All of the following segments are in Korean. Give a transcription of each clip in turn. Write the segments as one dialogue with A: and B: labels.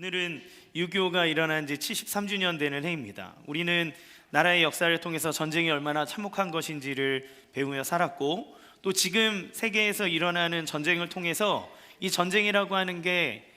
A: 오늘은 6.25가 일어난 지 73주년 되는 해입니다. 우리는 나라의 역사를 통해서 전쟁이 얼마나 참혹한 것인지를 배우며 살았고, 또 지금 세계에서 일어나는 전쟁을 통해서 이 전쟁이라고 하는 게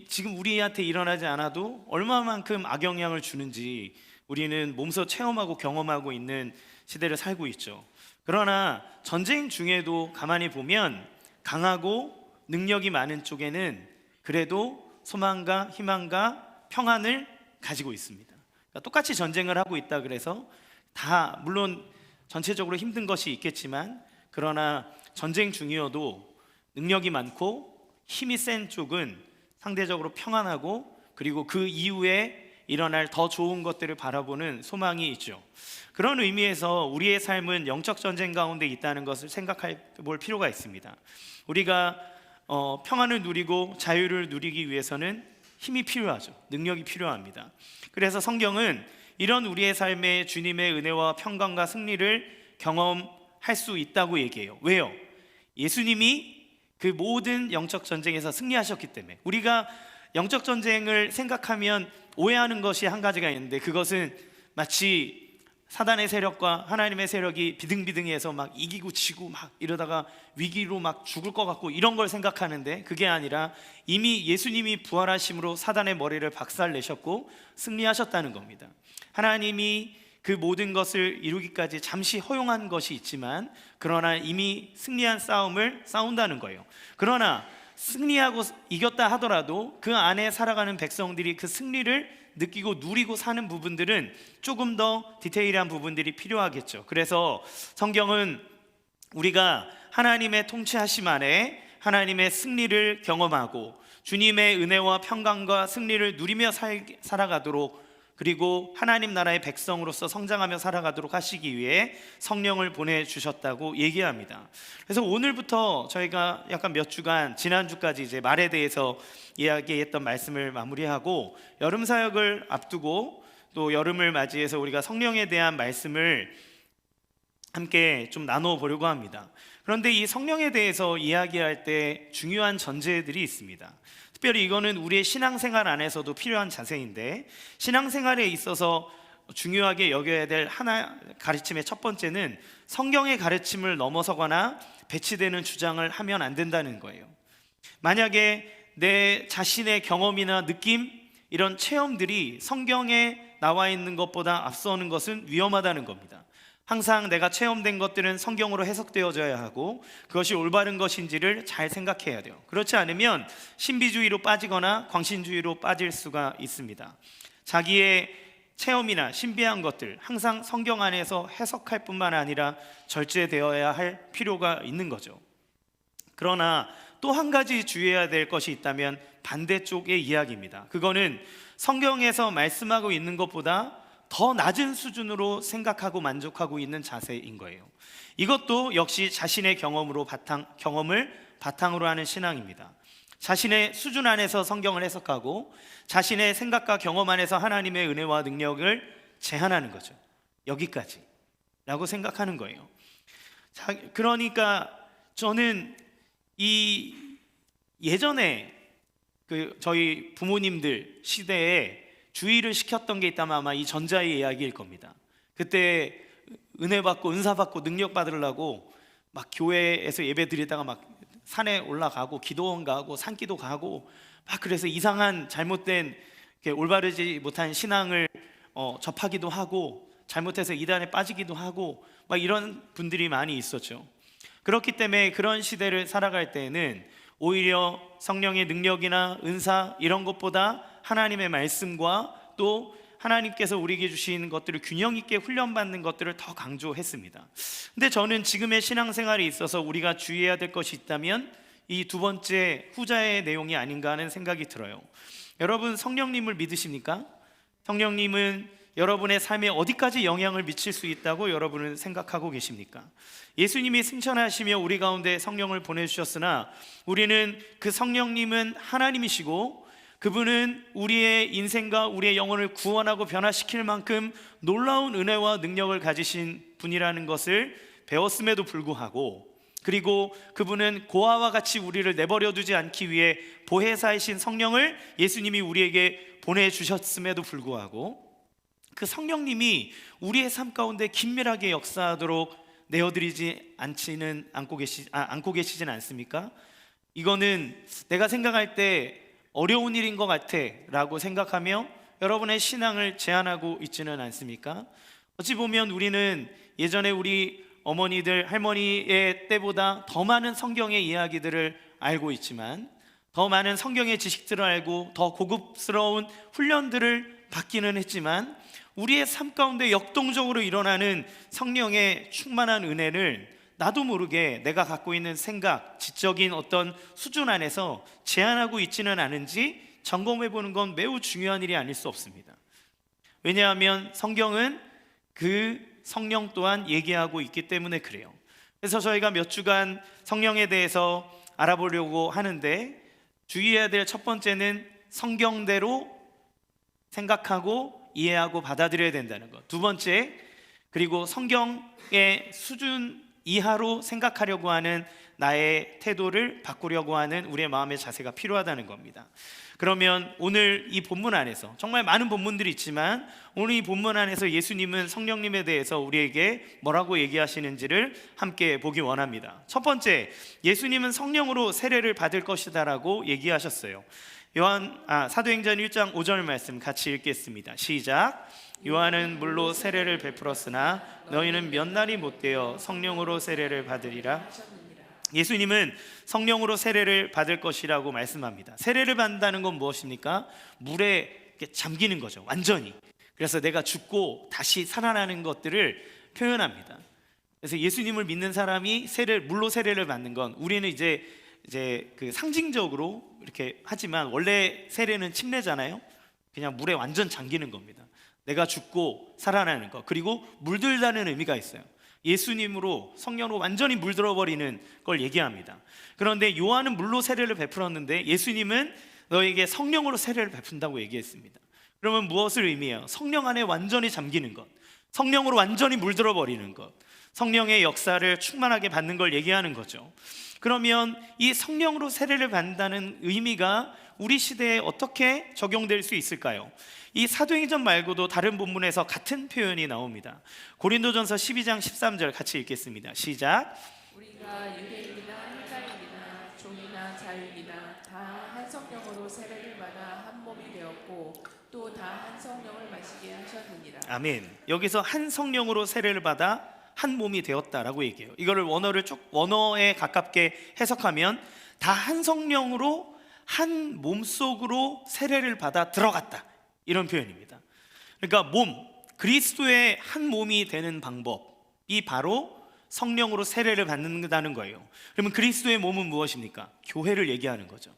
A: 지금 우리한테 일어나지 않아도 얼마만큼 악영향을 주는지 우리는 몸소 체험하고 경험하고 있는 시대를 살고 있죠. 그러나 전쟁 중에도 가만히 보면 강하고 능력이 많은 쪽에는 그래도 소망과 희망과 평안을 가지고 있습니다. 그러니까 똑같이 전쟁을 하고 있다 그래서 다 물론 전체적으로 힘든 것이 있겠지만, 그러나 전쟁 중이어도 능력이 많고 힘이 센 쪽은 상대적으로 평안하고, 그리고 그 이후에 일어날 더 좋은 것들을 바라보는 소망이 있죠. 그런 의미에서 우리의 삶은 영적 전쟁 가운데 있다는 것을 생각해 볼 필요가 있습니다. 우리가 평안을 누리고 자유를 누리기 위해서는 힘이 필요하죠. 능력이 필요합니다. 그래서 성경은 이런 우리의 삶에 주님의 은혜와 평강과 승리를 경험할 수 있다고 얘기해요. 왜요? 예수님이 그 모든 영적 전쟁에서 승리하셨기 때문에. 우리가 영적 전쟁을 생각하면 오해하는 것이 한 가지가 있는데, 그것은 마치 사단의 세력과 하나님의 세력이 비등비등해서 막 이기고 지고 막 이러다가 위기로 막 죽을 것 같고 이런 걸 생각하는데, 그게 아니라 이미 예수님이 부활하심으로 사단의 머리를 박살내셨고 승리하셨다는 겁니다. 하나님이 그 모든 것을 이루기까지 잠시 허용한 것이 있지만, 그러나 이미 승리한 싸움을 싸운다는 거예요. 그러나 승리하고 이겼다 하더라도 그 안에 살아가는 백성들이 그 승리를 느끼고 누리고 사는 부분들은 조금 더 디테일한 부분들이 필요하겠죠. 그래서 성경은 우리가 하나님의 통치하심 안에 하나님의 승리를 경험하고 주님의 은혜와 평강과 승리를 누리며 살아가도록, 그리고 하나님 나라의 백성으로서 성장하며 살아가도록 하시기 위해 성령을 보내주셨다고 얘기합니다. 그래서 오늘부터 저희가 약간 몇 주간, 지난주까지 이제 말에 대해서 이야기했던 말씀을 마무리하고, 여름 사역을 앞두고 또 여름을 맞이해서 우리가 성령에 대한 말씀을 함께 좀 나눠보려고 합니다. 그런데 이 성령에 대해서 이야기할 때 중요한 전제들이 있습니다. 특별히 이거는 우리의 신앙생활 안에서도 필요한 자세인데, 신앙생활에 있어서 중요하게 여겨야 될 하나 가르침의 첫 번째는 성경의 가르침을 넘어서거나 배치되는 주장을 하면 안 된다는 거예요. 만약에 내 자신의 경험이나 느낌, 이런 체험들이 성경에 나와 있는 것보다 앞서는 것은 위험하다는 겁니다. 항상 내가 체험된 것들은 성경으로 해석되어져야 하고 그것이 올바른 것인지를 잘 생각해야 돼요. 그렇지 않으면 신비주의로 빠지거나 광신주의로 빠질 수가 있습니다. 자기의 체험이나 신비한 것들 항상 성경 안에서 해석할 뿐만 아니라 절제되어야 할 필요가 있는 거죠. 그러나 또 한 가지 주의해야 될 것이 있다면 반대쪽의 이야기입니다. 그거는 성경에서 말씀하고 있는 것보다 더 낮은 수준으로 생각하고 만족하고 있는 자세인 거예요. 이것도 역시 자신의 경험을 바탕으로 하는 신앙입니다. 자신의 수준 안에서 성경을 해석하고 자신의 생각과 경험 안에서 하나님의 은혜와 능력을 제한하는 거죠. 여기까지라고 생각하는 거예요. 그러니까 저는 이 예전에 저희 부모님들 시대에 주의를 시켰던 게 있다면 아마 이 전자의 이야기일 겁니다. 그때 은혜 받고 은사 받고 능력 받으려고 막 교회에서 예배 드리다가 막 산에 올라가고 기도원 가고 산기도 가고 막, 그래서 이상한 잘못된 올바르지 못한 신앙을 접하기도 하고 잘못해서 이단에 빠지기도 하고 막 이런 분들이 많이 있었죠. 그렇기 때문에 그런 시대를 살아갈 때에는 오히려 성령의 능력이나 은사 이런 것보다 하나님의 말씀과 또 하나님께서 우리에게 주신 것들을 균형 있게 훈련받는 것들을 더 강조했습니다. 근데 저는 지금의 신앙생활에 있어서 우리가 주의해야 될 것이 있다면 이 두 번째 후자의 내용이 아닌가 하는 생각이 들어요. 여러분 성령님을 믿으십니까? 성령님은 여러분의 삶에 어디까지 영향을 미칠 수 있다고 여러분은 생각하고 계십니까? 예수님이 승천하시며 우리 가운데 성령을 보내주셨으나 우리는 그 성령님은 하나님이시고 그분은 우리의 인생과 우리의 영혼을 구원하고 변화시킬 만큼 놀라운 은혜와 능력을 가지신 분이라는 것을 배웠음에도 불구하고 그리고 그분은 고아와 같이 우리를 내버려 두지 않기 위해 보혜사이신 성령을 예수님이 우리에게 보내주셨음에도 불구하고 그 성령님이 우리의 삶 가운데 긴밀하게 역사하도록 내어드리지 않고 계시진 않습니까? 이거는 내가 생각할 때 어려운 일인 것 같아 라고 생각하며 여러분의 신앙을 제한하고 있지는 않습니까? 어찌 보면 우리는 예전에 우리 어머니들, 할머니의 때보다 더 많은 성경의 이야기들을 알고 있지만, 더 많은 성경의 지식들을 알고 더 고급스러운 훈련들을 받기는 했지만, 우리의 삶 가운데 역동적으로 일어나는 성령의 충만한 은혜를 나도 모르게 내가 갖고 있는 생각, 지적인 어떤 수준 안에서 제한하고 있지는 않은지 점검해 보는 건 매우 중요한 일이 아닐 수 없습니다. 왜냐하면 성경은 그 성령 또한 얘기하고 있기 때문에 그래요. 그래서 저희가 몇 주간 성령에 대해서 알아보려고 하는데, 주의해야 될 첫 번째는 성경대로 생각하고 이해하고 받아들여야 된다는 것. 두 번째, 그리고 성경의 수준 이하로 생각하려고 하는 나의 태도를 바꾸려고 하는 우리의 마음의 자세가 필요하다는 겁니다. 그러면 오늘 이 본문 안에서 정말 많은 본문들이 있지만, 오늘 이 본문 안에서 예수님은 성령님에 대해서 우리에게 뭐라고 얘기하시는지를 함께 보기 원합니다. 첫 번째, 예수님은 성령으로 세례를 받을 것이다 라고 얘기하셨어요. 사도행전 1장 5절 말씀 같이 읽겠습니다. 시작. 요한은 물로 세례를 베풀었으나 너희는 몇 날이 못되어 성령으로 세례를 받으리라. 예수님은 성령으로 세례를 받을 것이라고 말씀합니다. 세례를 받는다는 건 무엇입니까? 물에 잠기는 거죠, 완전히. 그래서 내가 죽고 다시 살아나는 것들을 표현합니다. 그래서 예수님을 믿는 사람이 물로 세례를 받는 건, 우리는 이제 그 상징적으로 이렇게 하지만 원래 세례는 침례잖아요. 그냥 물에 완전 잠기는 겁니다. 내가 죽고 살아나는 것, 그리고 물들다는 의미가 있어요. 예수님으로, 성령으로 완전히 물들어버리는 걸 얘기합니다. 그런데 요한은 물로 세례를 베풀었는데 예수님은 너에게 성령으로 세례를 베푼다고 얘기했습니다. 그러면 무엇을 의미해요? 성령 안에 완전히 잠기는 것, 성령으로 완전히 물들어버리는 것, 성령의 역사를 충만하게 받는 걸 얘기하는 거죠. 그러면 이 성령으로 세례를 받는다는 의미가 우리 시대에 어떻게 적용될 수 있을까요? 이 사도행전 말고도 다른 본문에서 같은 표현이 나옵니다. 고린도전서 12장 13절 같이 읽겠습니다. 시작.
B: 우리가 유대인이나 헬라인이나 종이나 자유이나 다 한 성령으로 세례를 받아 한 몸이 되었고 또 다 한 성령을 마시게 하셨느니라.
A: 아멘. 여기서 한 성령으로 세례를 받아 한 몸이 되었다라고 얘기해요. 이거를 원어에 가깝게 해석하면 다 한 성령으로 한 몸속으로 세례를 받아 들어갔다, 이런 표현입니다. 그러니까 그리스도의 한 몸이 되는 방법이 바로 성령으로 세례를 받는다는 거예요. 그러면 그리스도의 몸은 무엇입니까? 교회를 얘기하는 거죠.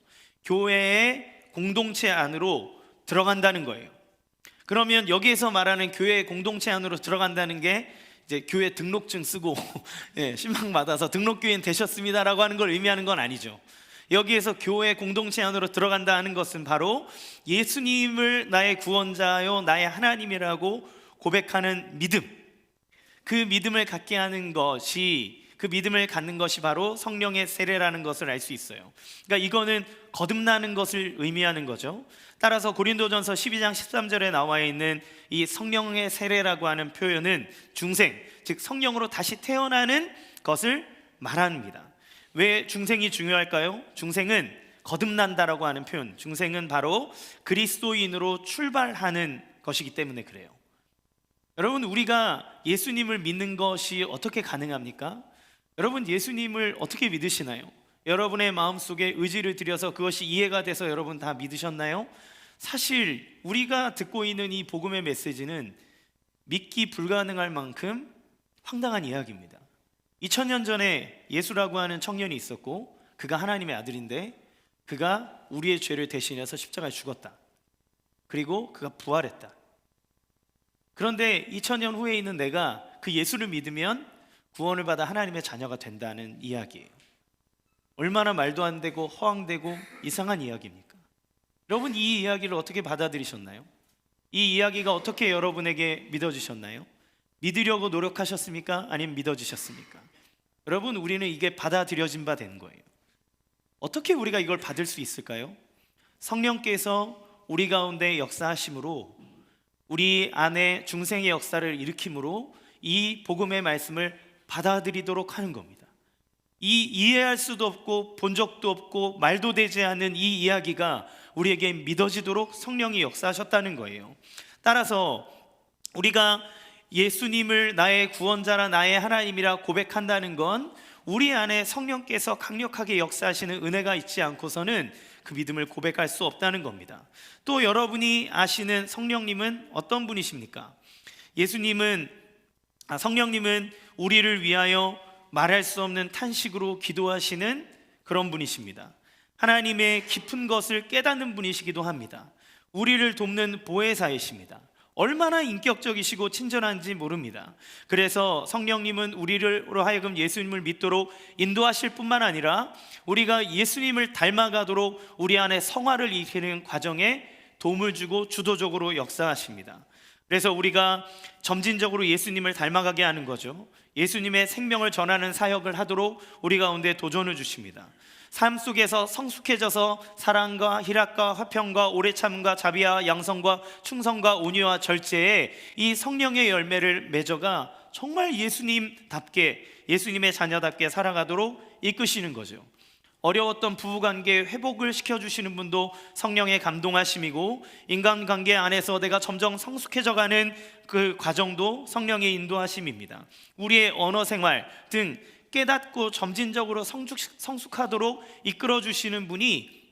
A: 교회의 공동체 안으로 들어간다는 거예요. 그러면 여기에서 말하는 교회의 공동체 안으로 들어간다는 게 이제 교회 등록증 쓰고 신방 받아서 등록교인 되셨습니다라고 하는 걸 의미하는 건 아니죠. 여기에서 교회 공동체 안으로 들어간다는 것은 바로 예수님을 나의 구원자요 나의 하나님이라고 고백하는 믿음, 그 믿음을 갖게 하는 것이, 그 믿음을 갖는 것이 바로 성령의 세례라는 것을 알 수 있어요. 그러니까 이거는 거듭나는 것을 의미하는 거죠. 따라서 고린도전서 12장 13절에 나와 있는 이 성령의 세례라고 하는 표현은 중생, 즉 성령으로 다시 태어나는 것을 말합니다. 왜 중생이 중요할까요? 중생은 거듭난다라고 하는 표현, 중생은 바로 그리스도인으로 출발하는 것이기 때문에 그래요. 여러분, 우리가 예수님을 믿는 것이 어떻게 가능합니까? 여러분, 예수님을 어떻게 믿으시나요? 여러분의 마음속에 의지를 들여서 그것이 이해가 돼서 여러분 다 믿으셨나요? 사실 우리가 듣고 있는 이 복음의 메시지는 믿기 불가능할 만큼 황당한 이야기입니다. 2000년 전에 예수라고 하는 청년이 있었고, 그가 하나님의 아들인데 그가 우리의 죄를 대신해서 십자가에 죽었다. 그리고 그가 부활했다. 그런데 2000년 후에 있는 내가 그 예수를 믿으면 구원을 받아 하나님의 자녀가 된다는 이야기예요. 얼마나 말도 안 되고 허황되고 이상한 이야기입니까? 여러분, 이 이야기를 어떻게 받아들이셨나요? 이 이야기가 어떻게 여러분에게 믿어지셨나요? 믿으려고 노력하셨습니까? 아니면 믿어지셨습니까? 여러분, 우리는 이게 받아들여진 바 된 거예요. 어떻게 우리가 이걸 받을 수 있을까요? 성령께서 우리 가운데 역사하심으로, 우리 안에 중생의 역사를 일으킴으로 이 복음의 말씀을 받아들이도록 하는 겁니다. 이 이해할 수도 없고 본 적도 없고 말도 되지 않은 이 이야기가 우리에게 믿어지도록 성령이 역사하셨다는 거예요. 따라서 우리가 예수님을 나의 구원자라 나의 하나님이라 고백한다는 건 우리 안에 성령께서 강력하게 역사하시는 은혜가 있지 않고서는 그 믿음을 고백할 수 없다는 겁니다. 또 여러분이 아시는 성령님은 어떤 분이십니까? 성령님은 우리를 위하여 말할 수 없는 탄식으로 기도하시는 그런 분이십니다. 하나님의 깊은 것을 깨닫는 분이시기도 합니다. 우리를 돕는 보혜사이십니다. 얼마나 인격적이시고 친절한지 모릅니다. 그래서 성령님은 우리로 하여금 예수님을 믿도록 인도하실 뿐만 아니라 우리가 예수님을 닮아가도록 우리 안에 성화를 일으키는 과정에 도움을 주고 주도적으로 역사하십니다. 그래서 우리가 점진적으로 예수님을 닮아가게 하는 거죠. 예수님의 생명을 전하는 사역을 하도록 우리 가운데 도전을 주십니다. 삶 속에서 성숙해져서 사랑과 희락과 화평과 오래 참음과 자비와 양성과 충성과 온유와 절제에 이 성령의 열매를 맺어가 정말 예수님답게, 예수님의 자녀답게 살아가도록 이끄시는 거죠. 어려웠던 부부관계 회복을 시켜주시는 분도 성령의 감동하심이고, 인간관계 안에서 내가 점점 성숙해져가는 그 과정도 성령의 인도하심입니다. 우리의 언어생활 등 깨닫고 점진적으로 성숙하도록 이끌어주시는 분이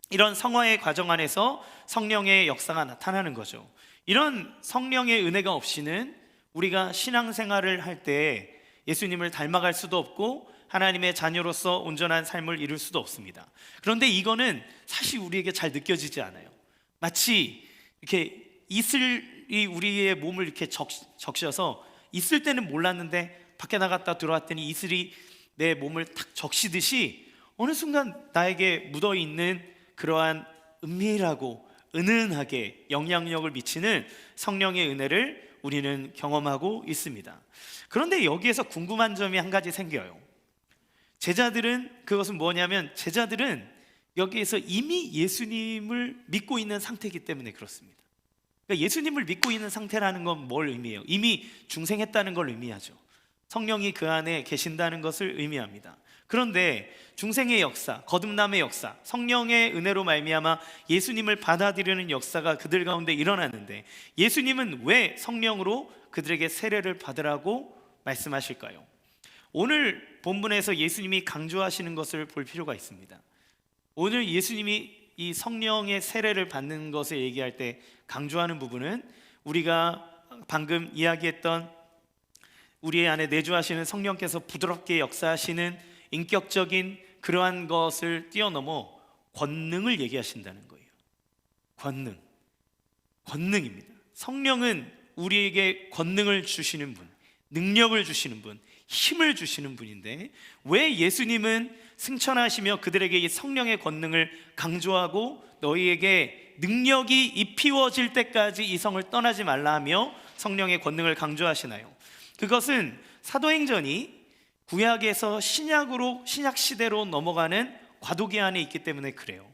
A: 이런 성화의 과정 안에서 성령의 역사가 나타나는 거죠. 이런 성령의 은혜가 없이는 우리가 신앙생활을 할 때 예수님을 닮아갈 수도 없고 하나님의 자녀로서 온전한 삶을 이룰 수도 없습니다. 그런데 이거는 사실 우리에게 잘 느껴지지 않아요. 마치 이렇게 이슬이 우리의 몸을 이렇게 적셔서 있을 때는 몰랐는데 밖에 나갔다 들어왔더니 이슬이 내 몸을 탁 적시듯이 어느 순간 나에게 묻어있는 그러한 은밀하고 은은하게 영향력을 미치는 성령의 은혜를 우리는 경험하고 있습니다. 그런데 여기에서 궁금한 점이 한 가지 생겨요. 그것은 뭐냐면 제자들은 여기에서 이미 예수님을 믿고 있는 상태이기 때문에 그렇습니다. 그러니까 예수님을 믿고 있는 상태라는 건 뭘 의미해요? 이미 중생했다는 걸 의미하죠. 성령이 그 안에 계신다는 것을 의미합니다. 그런데 중생의 역사, 거듭남의 역사, 성령의 은혜로 말미암아 예수님을 받아들이는 역사가 그들 가운데 일어났는데 예수님은 왜 성령으로 그들에게 세례를 받으라고 말씀하실까요? 오늘 본문에서 예수님이 강조하시는 것을 볼 필요가 있습니다. 오늘 예수님이 이 성령의 세례를 받는 것을 얘기할 때 강조하는 부분은 우리가 방금 이야기했던 우리 안에 내주하시는 성령께서 부드럽게 역사하시는 인격적인 그러한 것을 뛰어넘어 권능을 얘기하신다는 거예요. 권능입니다. 성령은 우리에게 권능을 주시는 분, 능력을 주시는 분, 힘을 주시는 분인데 왜 예수님은 승천하시며 그들에게 이 성령의 권능을 강조하고 너희에게 능력이 입히워질 때까지 이 성을 떠나지 말라 하며 성령의 권능을 강조하시나요? 그것은 사도행전이 구약에서 신약 시대로 넘어가는 과도기 안에 있기 때문에 그래요.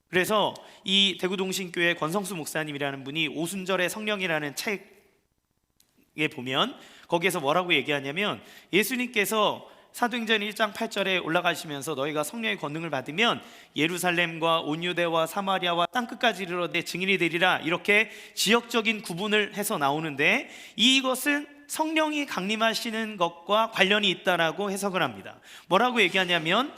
A: 그래서 이 대구동신교회 권성수 목사님이라는 분이 오순절의 성령이라는 책에 보면 거기에서 뭐라고 얘기하냐면 예수님께서 사도행전 1장 8절에 올라가시면서 너희가 성령의 권능을 받으면 예루살렘과 온 유대와 사마리아와 땅끝까지 이르러 내 증인이 되리라, 이렇게 지역적인 구분을 해서 나오는데 이것은 성령이 강림하시는 것과 관련이 있다라고 해석을 합니다. 뭐라고 얘기하냐면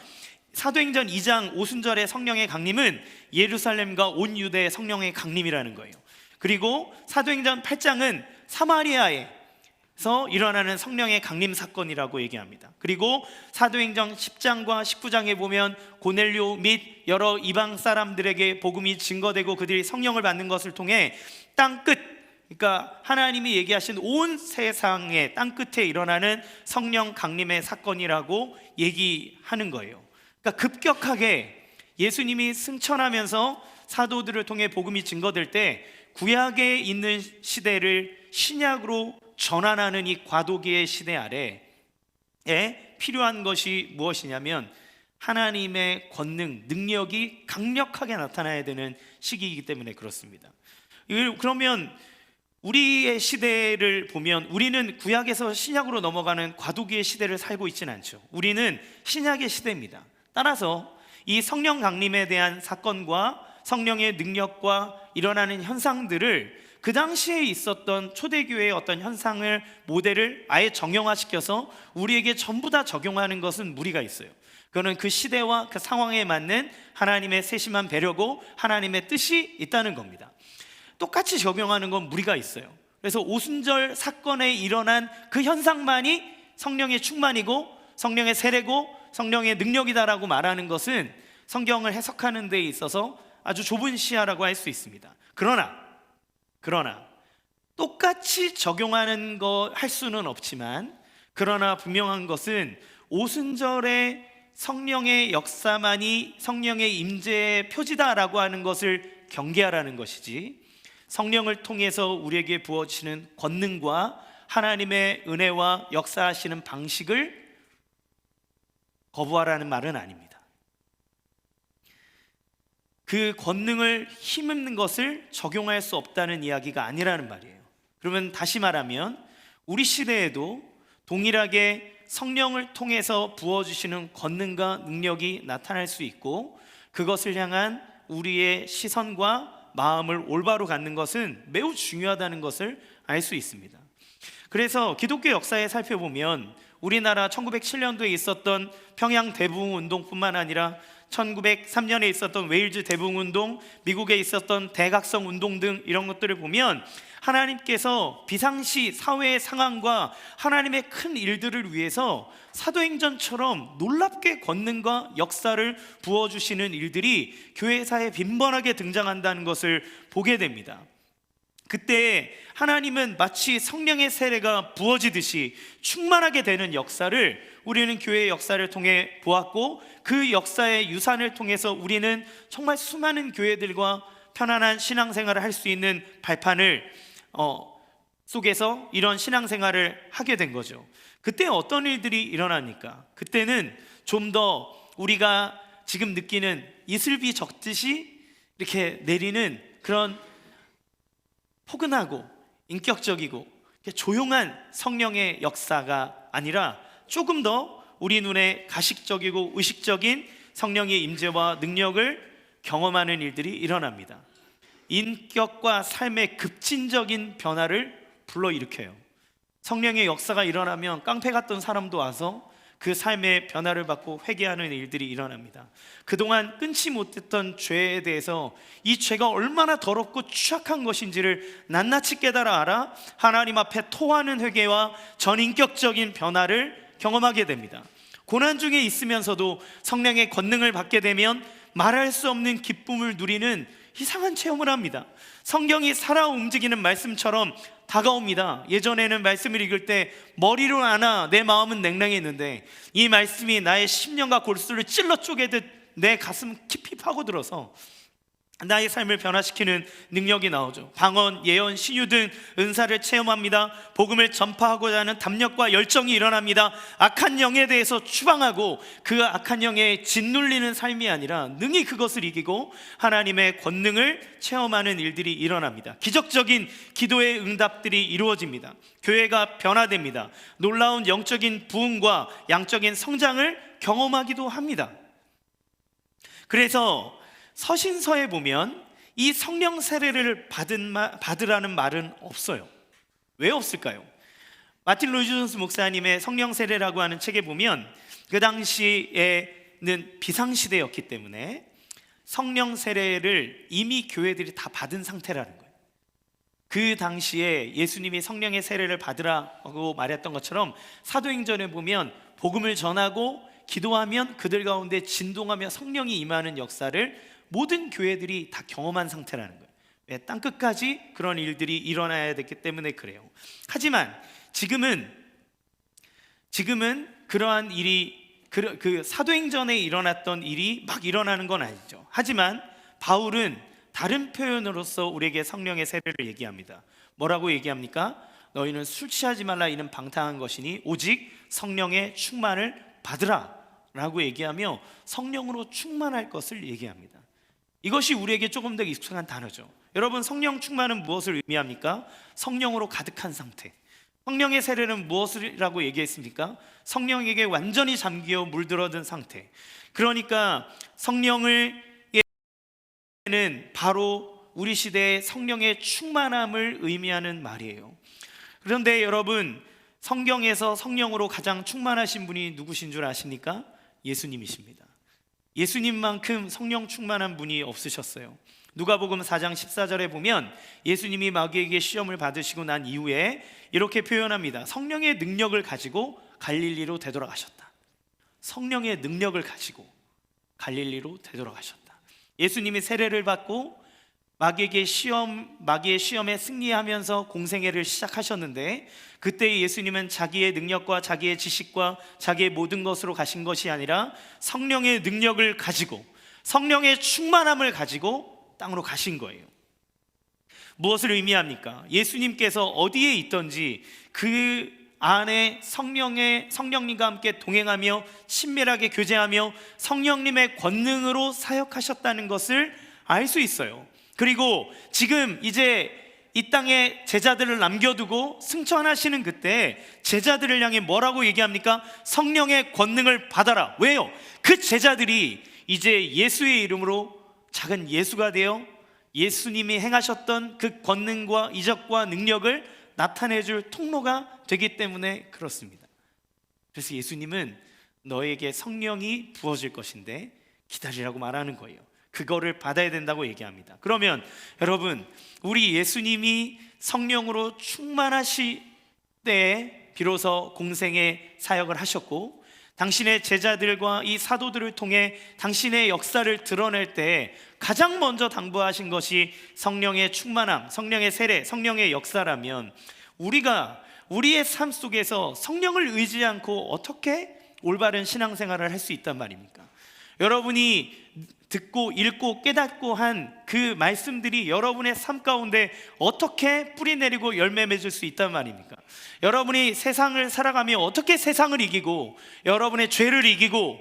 A: 사도행전 2장 오순절의 성령의 강림은 예루살렘과 온 유대의 성령의 강림이라는 거예요. 그리고 사도행전 8장은 사마리아에서 일어나는 성령의 강림 사건이라고 얘기합니다. 그리고 사도행전 10장과 19장에 보면 고넬료 및 여러 이방 사람들에게 복음이 증거되고 그들이 성령을 받는 것을 통해 땅끝, 그러니까 하나님이 얘기하신 온 세상의 땅끝에 일어나는 성령 강림의 사건이라고 얘기하는 거예요. 그러니까 급격하게 예수님이 승천하면서 사도들을 통해 복음이 증거될 때 구약에 있는 시대를 신약으로 전환하는 이 과도기의 시대 아래에 필요한 것이 무엇이냐면 하나님의 권능, 능력이 강력하게 나타나야 되는 시기이기 때문에 그렇습니다. 그러면 우리의 시대를 보면 우리는 구약에서 신약으로 넘어가는 과도기의 시대를 살고 있지는 않죠. 우리는 신약의 시대입니다. 따라서 이 성령 강림에 대한 사건과 성령의 능력과 일어나는 현상들을 그 당시에 있었던 초대교회의 어떤 현상을 모델을 아예 정형화시켜서 우리에게 전부 다 적용하는 것은 무리가 있어요. 그거는 그 시대와 그 상황에 맞는 하나님의 세심한 배려고 하나님의 뜻이 있다는 겁니다. 똑같이 적용하는 건 무리가 있어요. 그래서 오순절 사건에 일어난 그 현상만이 성령의 충만이고 성령의 세례고 성령의 능력이다라고 말하는 것은 성경을 해석하는 데 있어서 아주 좁은 시야라고 할 수 있습니다. 그러나 똑같이 적용하는 거 할 수는 없지만, 그러나 분명한 것은 오순절의 성령의 역사만이 성령의 임재의 표지다라고 하는 것을 경계하라는 것이지, 성령을 통해서 우리에게 부어지는 권능과 하나님의 은혜와 역사하시는 방식을 거부하라는 말은 아닙니다. 그 권능을 힘입는 것을 적용할 수 없다는 이야기가 아니라는 말이에요. 그러면 다시 말하면 우리 시대에도 동일하게 성령을 통해서 부어주시는 권능과 능력이 나타날 수 있고, 그것을 향한 우리의 시선과 마음을 올바로 갖는 것은 매우 중요하다는 것을 알 수 있습니다. 그래서 기독교 역사에 살펴보면 우리나라 1907년도에 있었던 평양 대부흥운동뿐만 아니라 1903년에 있었던 웨일즈 대부흥운동, 미국에 있었던 대각성 운동 등 이런 것들을 보면 하나님께서 비상시 사회의 상황과 하나님의 큰 일들을 위해서 사도행전처럼 놀랍게 권능과 역사를 부어주시는 일들이 교회사에 빈번하게 등장한다는 것을 보게 됩니다. 그때 하나님은 마치 성령의 세례가 부어지듯이 충만하게 되는 역사를 우리는 교회의 역사를 통해 보았고, 그 역사의 유산을 통해서 우리는 정말 수많은 교회들과 편안한 신앙생활을 할 수 있는 발판을 속에서 이런 신앙생활을 하게 된 거죠. 그때 어떤 일들이 일어나니까? 그때는 좀 더 우리가 지금 느끼는 이슬비 적듯이 이렇게 내리는 그런 포근하고 인격적이고 조용한 성령의 역사가 아니라 조금 더 우리 눈에 가식적이고 의식적인 성령의 임재와 능력을 경험하는 일들이 일어납니다. 인격과 삶의 급진적인 변화를 불러일으켜요. 성령의 역사가 일어나면 깡패 같던 사람도 와서 그 삶의 변화를 받고 회개하는 일들이 일어납니다. 그동안 끊지 못했던 죄에 대해서 이 죄가 얼마나 더럽고 추악한 것인지를 낱낱이 깨달아 알아 하나님 앞에 토하는 회개와 전인격적인 변화를 경험하게 됩니다. 고난 중에 있으면서도 성령의 권능을 받게 되면 말할 수 없는 기쁨을 누리는 이상한 체험을 합니다. 성경이 살아 움직이는 말씀처럼 다가옵니다. 예전에는 말씀을 읽을 때 머리로 아나 내 마음은 냉랭했는데, 이 말씀이 나의 심령과 골수를 찔러 쪼개듯 내 가슴 깊이 파고들어서 나의 삶을 변화시키는 능력이 나오죠. 방언, 예언, 신유 등 은사를 체험합니다. 복음을 전파하고자 하는 담력과 열정이 일어납니다. 악한 영에 대해서 추방하고 그 악한 영에 짓눌리는 삶이 아니라 능히 그것을 이기고 하나님의 권능을 체험하는 일들이 일어납니다. 기적적인 기도의 응답들이 이루어집니다. 교회가 변화됩니다. 놀라운 영적인 부흥과 양적인 성장을 경험하기도 합니다. 그래서 서신서에 보면 이 성령 세례를 받으라는 말은 없어요. 왜 없을까요? 마틴 로이드 존스 목사님의 성령 세례라고 하는 책에 보면 그 당시에는 비상시대였기 때문에 성령 세례를 이미 교회들이 다 받은 상태라는 거예요. 그 당시에 예수님이 성령의 세례를 받으라고 말했던 것처럼 사도행전에 보면 복음을 전하고 기도하면 그들 가운데 진동하며 성령이 임하는 역사를 모든 교회들이 다 경험한 상태라는 거예요. 왜? 땅끝까지 그런 일들이 일어나야 됐기 때문에 그래요. 하지만 지금은 그러한 일이 그 사도행전에 일어났던 일이 막 일어나는 건 아니죠. 하지만 바울은 다른 표현으로서 우리에게 성령의 세례를 얘기합니다. 뭐라고 얘기합니까? 너희는 술 취하지 말라 이는 방탕한 것이니 오직 성령의 충만을 받으라 라고 얘기하며 성령으로 충만할 것을 얘기합니다. 이것이 우리에게 조금 더 익숙한 단어죠. 여러분, 성령 충만은 무엇을 의미합니까? 성령으로 가득한 상태. 성령의 세례는 무엇이라고 얘기했습니까? 성령에게 완전히 잠겨 물들어든 상태. 그러니까 성령을 는 바로 우리 시대의 성령의 충만함을 의미하는 말이에요. 그런데 여러분, 성경에서 성령으로 가장 충만하신 분이 누구신 줄 아십니까? 예수님이십니다. 예수님만큼 성령 충만한 분이 없으셨어요. 누가복음 4장 14절에 보면 예수님이 마귀에게 시험을 받으시고 난 이후에 이렇게 표현합니다. 성령의 능력을 가지고 갈릴리로 되돌아가셨다. 성령의 능력을 가지고 갈릴리로 되돌아가셨다. 예수님이 세례를 받고 마귀의 시험에 승리하면서 공생애를 시작하셨는데, 그때 예수님은 자기의 능력과 자기의 지식과 자기의 모든 것으로 가신 것이 아니라 성령의 능력을 가지고 성령의 충만함을 가지고 땅으로 가신 거예요. 무엇을 의미합니까? 예수님께서 어디에 있든지 그 안에 성령님과 함께 동행하며 친밀하게 교제하며 성령님의 권능으로 사역하셨다는 것을 알 수 있어요. 그리고 지금 이제 이 땅에 제자들을 남겨두고 승천하시는 그때 제자들을 향해 뭐라고 얘기합니까? 성령의 권능을 받아라. 왜요? 그 제자들이 이제 예수의 이름으로 작은 예수가 되어 예수님이 행하셨던 그 권능과 이적과 능력을 나타내줄 통로가 되기 때문에 그렇습니다. 그래서 예수님은 너에게 성령이 부어질 것인데 기다리라고 말하는 거예요. 그거를 받아야 된다고 얘기합니다. 그러면 여러분, 우리 예수님이 성령으로 충만하실 때에 비로소 공생의 사역을 하셨고, 당신의 제자들과 이 사도들을 통해 당신의 역사를 드러낼 때 가장 먼저 당부하신 것이 성령의 충만함, 성령의 세례, 성령의 역사라면, 우리가 우리의 삶 속에서 성령을 의지하지 않고 어떻게 올바른 신앙생활을 할 수 있단 말입니까? 여러분이 듣고 읽고 깨닫고 한 그 말씀들이 여러분의 삶 가운데 어떻게 뿌리 내리고 열매 맺을 수 있단 말입니까? 여러분이 세상을 살아가며 어떻게 세상을 이기고 여러분의 죄를 이기고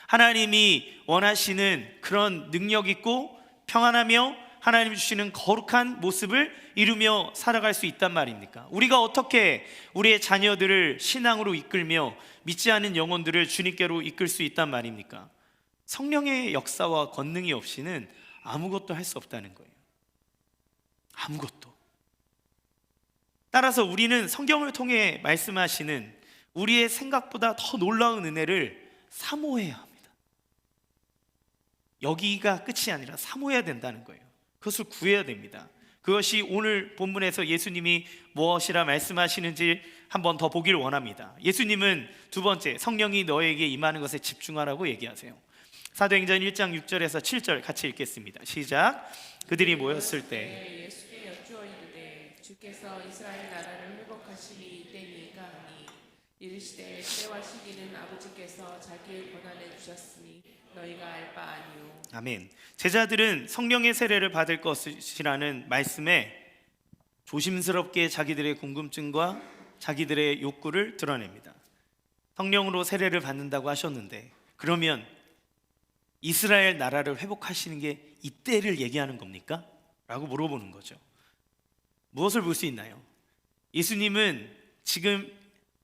A: 하나님이 원하시는 그런 능력 있고 평안하며 하나님 주시는 거룩한 모습을 이루며 살아갈 수 있단 말입니까? 우리가 어떻게 우리의 자녀들을 신앙으로 이끌며 믿지 않은 영혼들을 주님께로 이끌 수 있단 말입니까? 성령의 역사와 권능이 없이는 아무것도 할 수 없다는 거예요. 아무것도. 따라서 우리는 성경을 통해 말씀하시는 우리의 생각보다 더 놀라운 은혜를 사모해야 합니다. 여기가 끝이 아니라 사모해야 된다는 거예요. 그것을 구해야 됩니다. 그것이 오늘 본문에서 예수님이 무엇이라 말씀하시는지 한번 더 보길 원합니다. 예수님은 두 번째, 성령이 너에게 임하는 것에 집중하라고 얘기하세요. 사도행전 1장 6절에서 7절 같이 읽겠습니다. 시작. 그들이 모였을 때
B: 예수께 여쭈어 이르되 주께서 이스라엘 나라를 회복하심이 이때니까 하니 이르시되 때와 시기는 아버지께서 자기의 권한에 주셨으니 너희가 알 바 아니요.
A: 아멘. 제자들은 성령의 세례를 받을 것이라는 말씀에 조심스럽게 자기들의 궁금증과 자기들의 욕구를 드러냅니다. 성령으로 세례를 받는다고 하셨는데, 그러면 이스라엘 나라를 회복하시는 게 이때를 얘기하는 겁니까? 라고 물어보는 거죠. 무엇을 볼 수 있나요? 예수님은 지금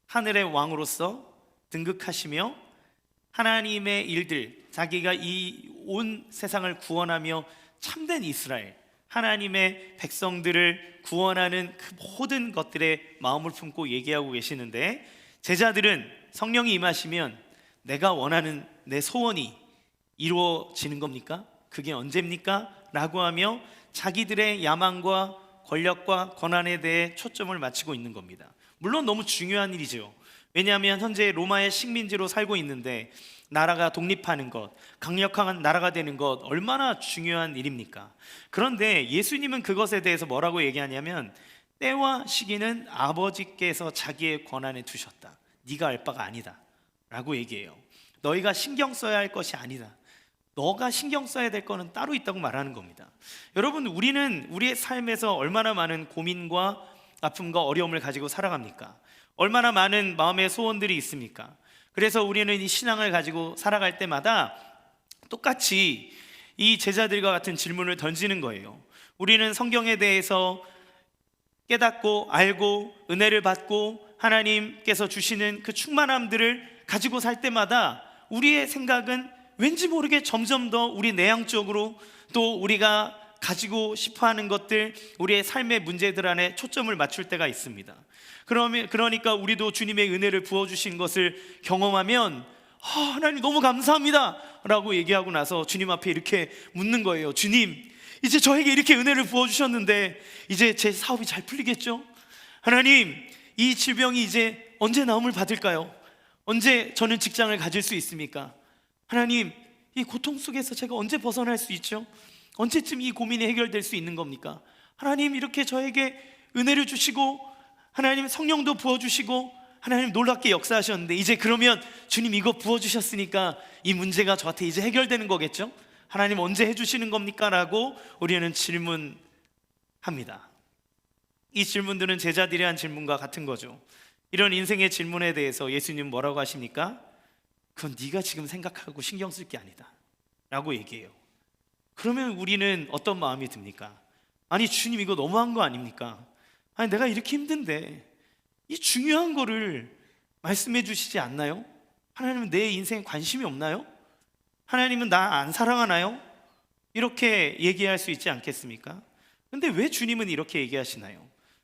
A: 하늘의 왕으로서 등극하시며 하나님의 일들, 자기가 이 온 세상을 구원하며 참된 이스라엘, 하나님의 백성들을 구원하는 그 모든 것들에 마음을 품고 얘기하고 계시는데, 제자들은 성령이 임하시면 내가 원하는 내 소원이 이루어지는 겁니까? 그게 언제입니까? 라고 하며 자기들의 야망과 권력과 권한에 대해 초점을 맞추고 있는 겁니다. 물론 너무 중요한 일이죠. 왜냐하면 현재 로마의 식민지로 살고 있는데 나라가 독립하는 것, 강력한 나라가 되는 것 얼마나 중요한 일입니까? 그런데 예수님은 그것에 대해서 뭐라고 얘기하냐면, 때와 시기는 아버지께서 자기의 권한에 두셨다. 네가 알 바가 아니다 라고 얘기해요. 너희가 신경 써야 할 것이 아니다. 너가 신경 써야 될 거는 따로 있다고 말하는 겁니다. 여러분, 우리는 우리의 삶에서 얼마나 많은 고민과 아픔과 어려움을 가지고 살아갑니까? 얼마나 많은 마음의 소원들이 있습니까? 그래서 우리는 이 신앙을 가지고 살아갈 때마다 똑같이 이 제자들과 같은 질문을 던지는 거예요. 우리는 성경에 대해서 깨닫고 알고 은혜를 받고 하나님께서 주시는 그 충만함들을 가지고 살 때마다 우리의 생각은 왠지 모르게 점점 더 우리 내향적으로, 또 우리가 가지고 싶어하는 것들, 우리의 삶의 문제들 안에 초점을 맞출 때가 있습니다. 그러니까 우리도 주님의 은혜를 부어주신 것을 경험하면 하나님 너무 감사합니다 라고 얘기하고 나서 주님 앞에 이렇게 묻는 거예요. 주님, 이제 저에게 이렇게 은혜를 부어주셨는데 이제 제 사업이 잘 풀리겠죠? 하나님, 이 질병이 이제 언제 나음을 받을까요? 언제 저는 직장을 가질 수 있습니까? 하나님, 이 고통 속에서 제가 언제 벗어날 수 있죠? 언제쯤 이 고민이 해결될 수 있는 겁니까? 하나님, 이렇게 저에게 은혜를 주시고 하나님 성령도 부어주시고 하나님 놀랍게 역사하셨는데 이제 그러면 주님 이거 부어주셨으니까 이 문제가 저한테 이제 해결되는 거겠죠? 하나님 언제 해주시는 겁니까? 라고 우리는 질문합니다. 이 질문들은 제자들이 한 질문과 같은 거죠. 이런 인생의 질문에 대해서 예수님 뭐라고 하십니까? 그건 네가 지금 생각하고 신경 쓸 게 아니다 라고 얘기해요. 그러면 우리는 어떤 마음이 듭니까? 아니 주님, 이거 너무한 거 아닙니까? 아니 내가 이렇게 힘든데 이 중요한 거를 말씀해 주시지 않나요? 하나님은 내 인생에 관심이 없나요? 하나님은 나 안 사랑하나요? 이렇게 얘기할 수 있지 않겠습니까? 근데 왜 주님은 이렇게 얘기하시나요?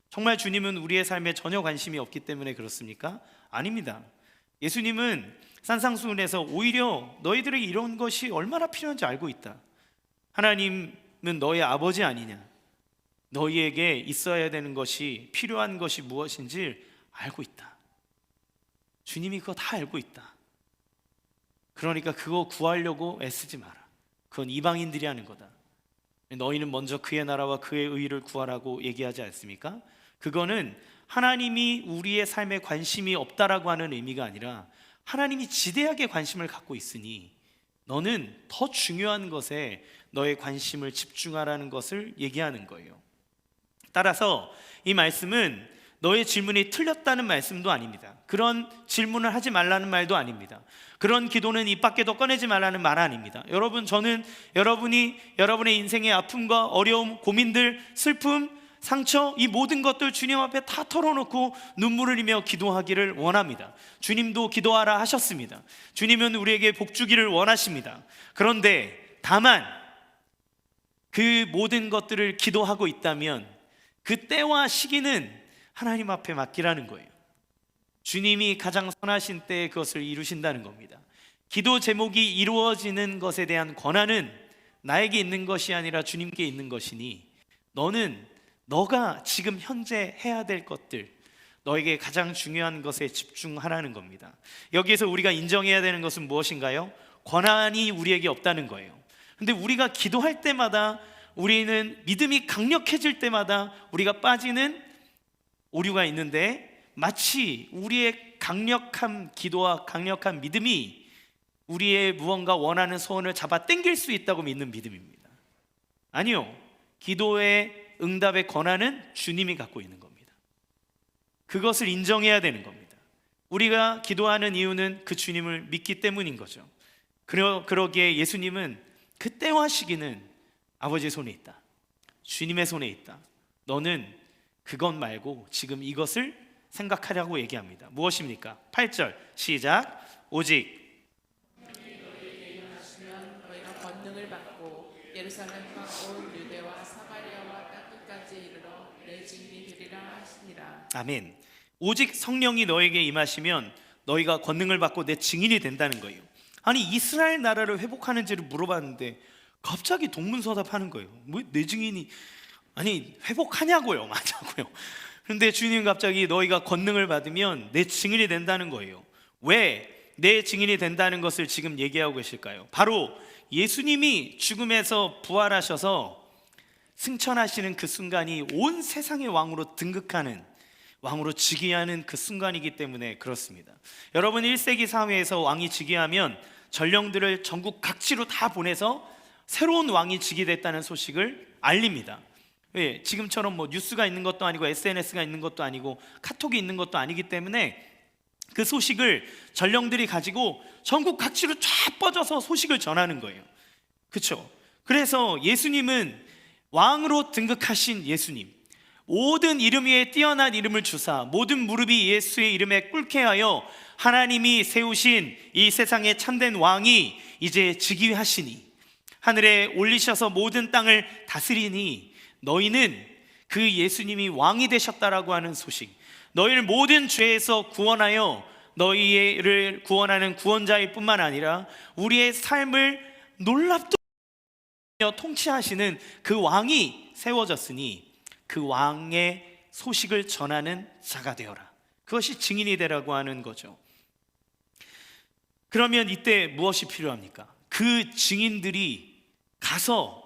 A: 정말 주님은 우리의 삶에 전혀 관심이 없기 때문에 그렇습니까? 아닙니다. 예수님은 산상수훈에서 오히려 너희들에게 이런 것이 얼마나 필요한지 알고 있다. 하나님은 너의 아버지 아니냐? 너희에게 있어야 되는 것이, 필요한 것이 무엇인지 알고 있다. 주님이 그거 다 알고 있다. 그러니까 그거 구하려고 애쓰지 마라. 그건 이방인들이 하는 거다. 너희는 먼저 그의 나라와 그의 의를 구하라고 얘기하지 않습니까? 그거는 하나님이 우리의 삶에 관심이 없다라고 하는 의미가 아니라 하나님이 지대하게 관심을 갖고 있으니 너는 더 중요한 것에 너의 관심을 집중하라는 것을 얘기하는 거예요. 따라서 이 말씀은 너의 질문이 틀렸다는 말씀도 아닙니다. 그런 질문을 하지 말라는 말도 아닙니다. 그런 기도는 입 밖에도 꺼내지 말라는 말 아닙니다. 여러분, 저는 여러분이 여러분의 인생의 아픔과 어려움, 고민들, 슬픔, 상처, 이 모든 것들 주님 앞에 다 털어놓고 눈물을 흘리며 기도하기를 원합니다. 주님도 기도하라 하셨습니다. 주님은 우리에게 복 주기를 원하십니다. 그런데 다만 그 모든 것들을 기도하고 있다면 그 때와 시기는 하나님 앞에 맡기라는 거예요. 주님이 가장 선하신 때에 그것을 이루신다는 겁니다. 기도 제목이 이루어지는 것에 대한 권한은 나에게 있는 것이 아니라 주님께 있는 것이니 너는 너가 지금 현재 해야 될 것들, 너에게 가장 중요한 것에 집중하라는 겁니다. 여기에서 우리가 인정해야 되는 것은 무엇인가요? 권한이 우리에게 없다는 거예요. 근데 우리가 기도할 때마다, 우리는 믿음이 강력해질 때마다 우리가 빠지는 오류가 있는데, 마치 우리의 강력한 기도와 강력한 믿음이 우리의 무언가 원하는 소원을 잡아 당길 수 있다고 믿는 믿음입니다. 아니요, 기도의 응답의 권한은 주님이 갖고 있는 겁니다. 그것을 인정해야 되는 겁니다. 우리가 기도하는 이유는 그 주님을 믿기 때문인 거죠. 그러기에 예수님은 그 때와 시기는 아버지의 손에 있다, 주님의 손에 있다. 너는 그것 말고 지금 이것을 생각하라고 얘기합니다. 무엇입니까? 8절 시작. 오직
B: 너희가 권능을 받고 예루살렘과 온 유대와 사마리아와 땅 끝까지 이르러 내 증인이 되리라 하시니라.
A: 아멘. 오직 성령이 너에게 임하시면 너희가 권능을 받고 내 증인이 된다는 거예요. 아니, 이스라엘 나라를 회복하는지를 물어봤는데 갑자기 동문서답하는 거예요. 뭐 내 증인이, 아니 회복하냐고요, 맞냐고요. 그런데 주님 갑자기 너희가 권능을 받으면 내 증인이 된다는 거예요. 왜 내 증인이 된다는 것을 지금 얘기하고 계실까요? 바로 예수님이 죽음에서 부활하셔서 승천하시는 그 순간이 온 세상의 왕으로 등극하는, 왕으로 즉위하는 그 순간이기 때문에 그렇습니다. 여러분, 1세기 사회에서 왕이 즉위하면 전령들을 전국 각지로 다 보내서 새로운 왕이 즉위됐다는 소식을 알립니다. 왜? 지금처럼 뭐 뉴스가 있는 것도 아니고 SNS가 있는 것도 아니고 카톡이 있는 것도 아니기 때문에 그 소식을 전령들이 가지고 전국 각지로 쫙 뻗어서 소식을 전하는 거예요. 그렇죠? 그래서 예수님은 왕으로 등극하신 예수님, 모든 이름 위에 뛰어난 이름을 주사 모든 무릎이 예수의 이름에 꿇게 하여 하나님이 세우신 이 세상의 참된 왕이 이제 즉위하시니 하늘에 올리셔서 모든 땅을 다스리니 너희는 그 예수님이 왕이 되셨다라고 하는 소식, 너희를 모든 죄에서 구원하여 너희를 구원하는 구원자일 뿐만 아니라 우리의 삶을 놀랍도록 통치하시는 그 왕이 세워졌으니 그 왕의 소식을 전하는 자가 되어라. 그것이 증인이 되라고 하는 거죠. 그러면 이때 무엇이 필요합니까? 그 증인들이 가서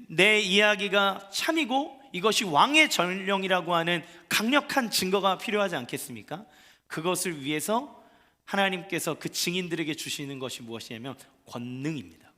A: 내 이야기가 참이고 이것이 왕의 전령이라고 하는 강력한 증거가 필요하지 않겠습니까? 그것을 위해서 하나님께서 그 증인들에게 주시는 것이 무엇이냐면 권능입니다.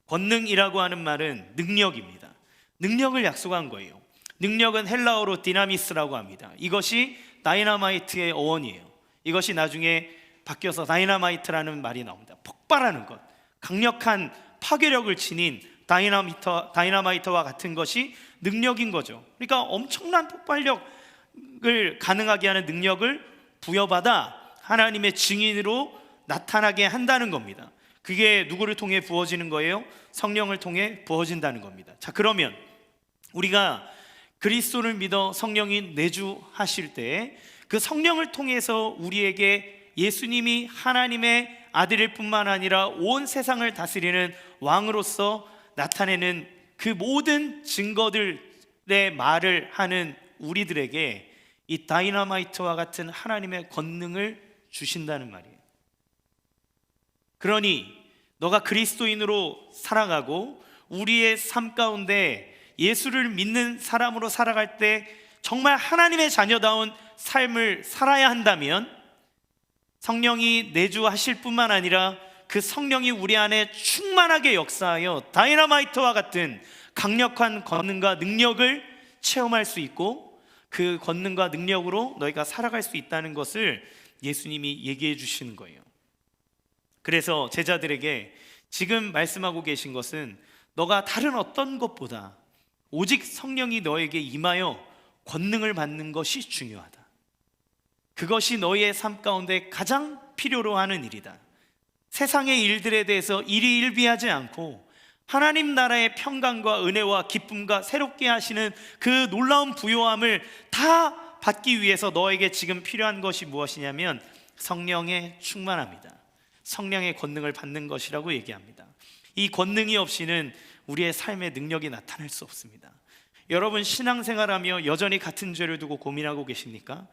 A: 권능이라고 하는 말은 능력입니다. 능력을 약속한 거예요. 능력은 헬라어로 디나미스라고 합니다. 이것이 다이너마이트의 어원이에요. 이것이 나중에 바뀌어서 다이너마이트라는 말이 나옵니다. 폭발하는 것, 강력한 파괴력을 지닌 다이너마이트와 같은 것이 능력인 거죠. 그러니까 엄청난 폭발력을 가능하게 하는 능력을 부여받아 하나님의 증인으로 나타나게 한다는 겁니다. 그게 누구를 통해 부어지는 거예요? 성령을 통해 부어진다는 겁니다. 자, 그러면 우리가 그리스도를 믿어 성령이 내주하실 때 그 성령을 통해서 우리에게 예수님이 하나님의 아들일 뿐만 아니라 온 세상을 다스리는 왕으로서 나타내는 그 모든 증거들의 말을 하는 우리들에게 이 다이너마이트와 같은 하나님의 권능을 주신다는 말이에요. 그러니 너가 그리스도인으로 살아가고 우리의 삶 가운데 예수를 믿는 사람으로 살아갈 때 정말 하나님의 자녀다운 삶을 살아야 한다면 성령이 내주하실 뿐만 아니라 그 성령이 우리 안에 충만하게 역사하여 다이너마이트와 같은 강력한 권능과 능력을 체험할 수 있고 그 권능과 능력으로 너희가 살아갈 수 있다는 것을 예수님이 얘기해 주시는 거예요. 그래서 제자들에게 지금 말씀하고 계신 것은 너가 다른 어떤 것보다 오직 성령이 너에게 임하여 권능을 받는 것이 중요하다. 그것이 너희의 삶 가운데 가장 필요로 하는 일이다. 세상의 일들에 대해서 일희일비하지 않고 하나님 나라의 평강과 은혜와 기쁨과 새롭게 하시는 그 놀라운 부요함을 다 받기 위해서 너에게 지금 필요한 것이 무엇이냐면 성령의 충만함이다. 성령의 권능을 받는 것이라고 얘기합니다. 이 권능이 없이는 우리의 삶의 능력이 나타날 수 없습니다. 여러분 신앙생활하며 여전히 같은 죄를 두고 고민하고 계십니까?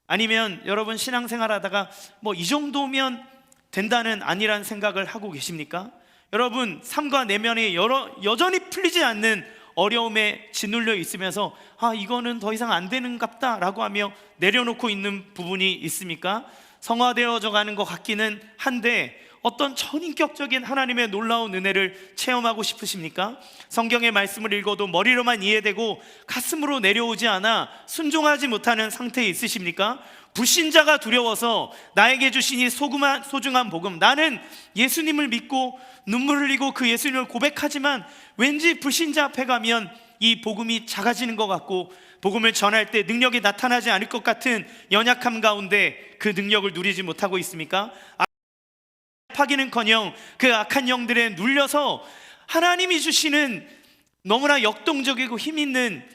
A: 아니면 여러분 신앙생활하다가 이 정도면 된다는 아니란 생각을 하고 계십니까? 여러분 삶과 내면에 여전히 풀리지 않는 어려움에 짓눌려 있으면서 이거는 더 이상 안 되는갑다 라고 하며 내려놓고 있는 부분이 있습니까? 성화되어져 가는 것 같기는 한데 어떤 전인격적인 하나님의 놀라운 은혜를 체험하고 싶으십니까? 성경의 말씀을 읽어도 머리로만 이해되고 가슴으로 내려오지 않아 순종하지 못하는 상태에 있으십니까? 불신자가 두려워서 나에게 주신 이 소중한 복음, 나는 예수님을 믿고 눈물 흘리고 그 예수님을 고백하지만 왠지 불신자 앞에 가면 이 복음이 작아지는 것 같고 복음을 전할 때 능력이 나타나지 않을 것 같은 연약함 가운데 그 능력을 누리지 못하고 있습니까? 파기는커녕 그 악한 영들에 눌려서 하나님이 주시는 너무나 역동적이고 힘있는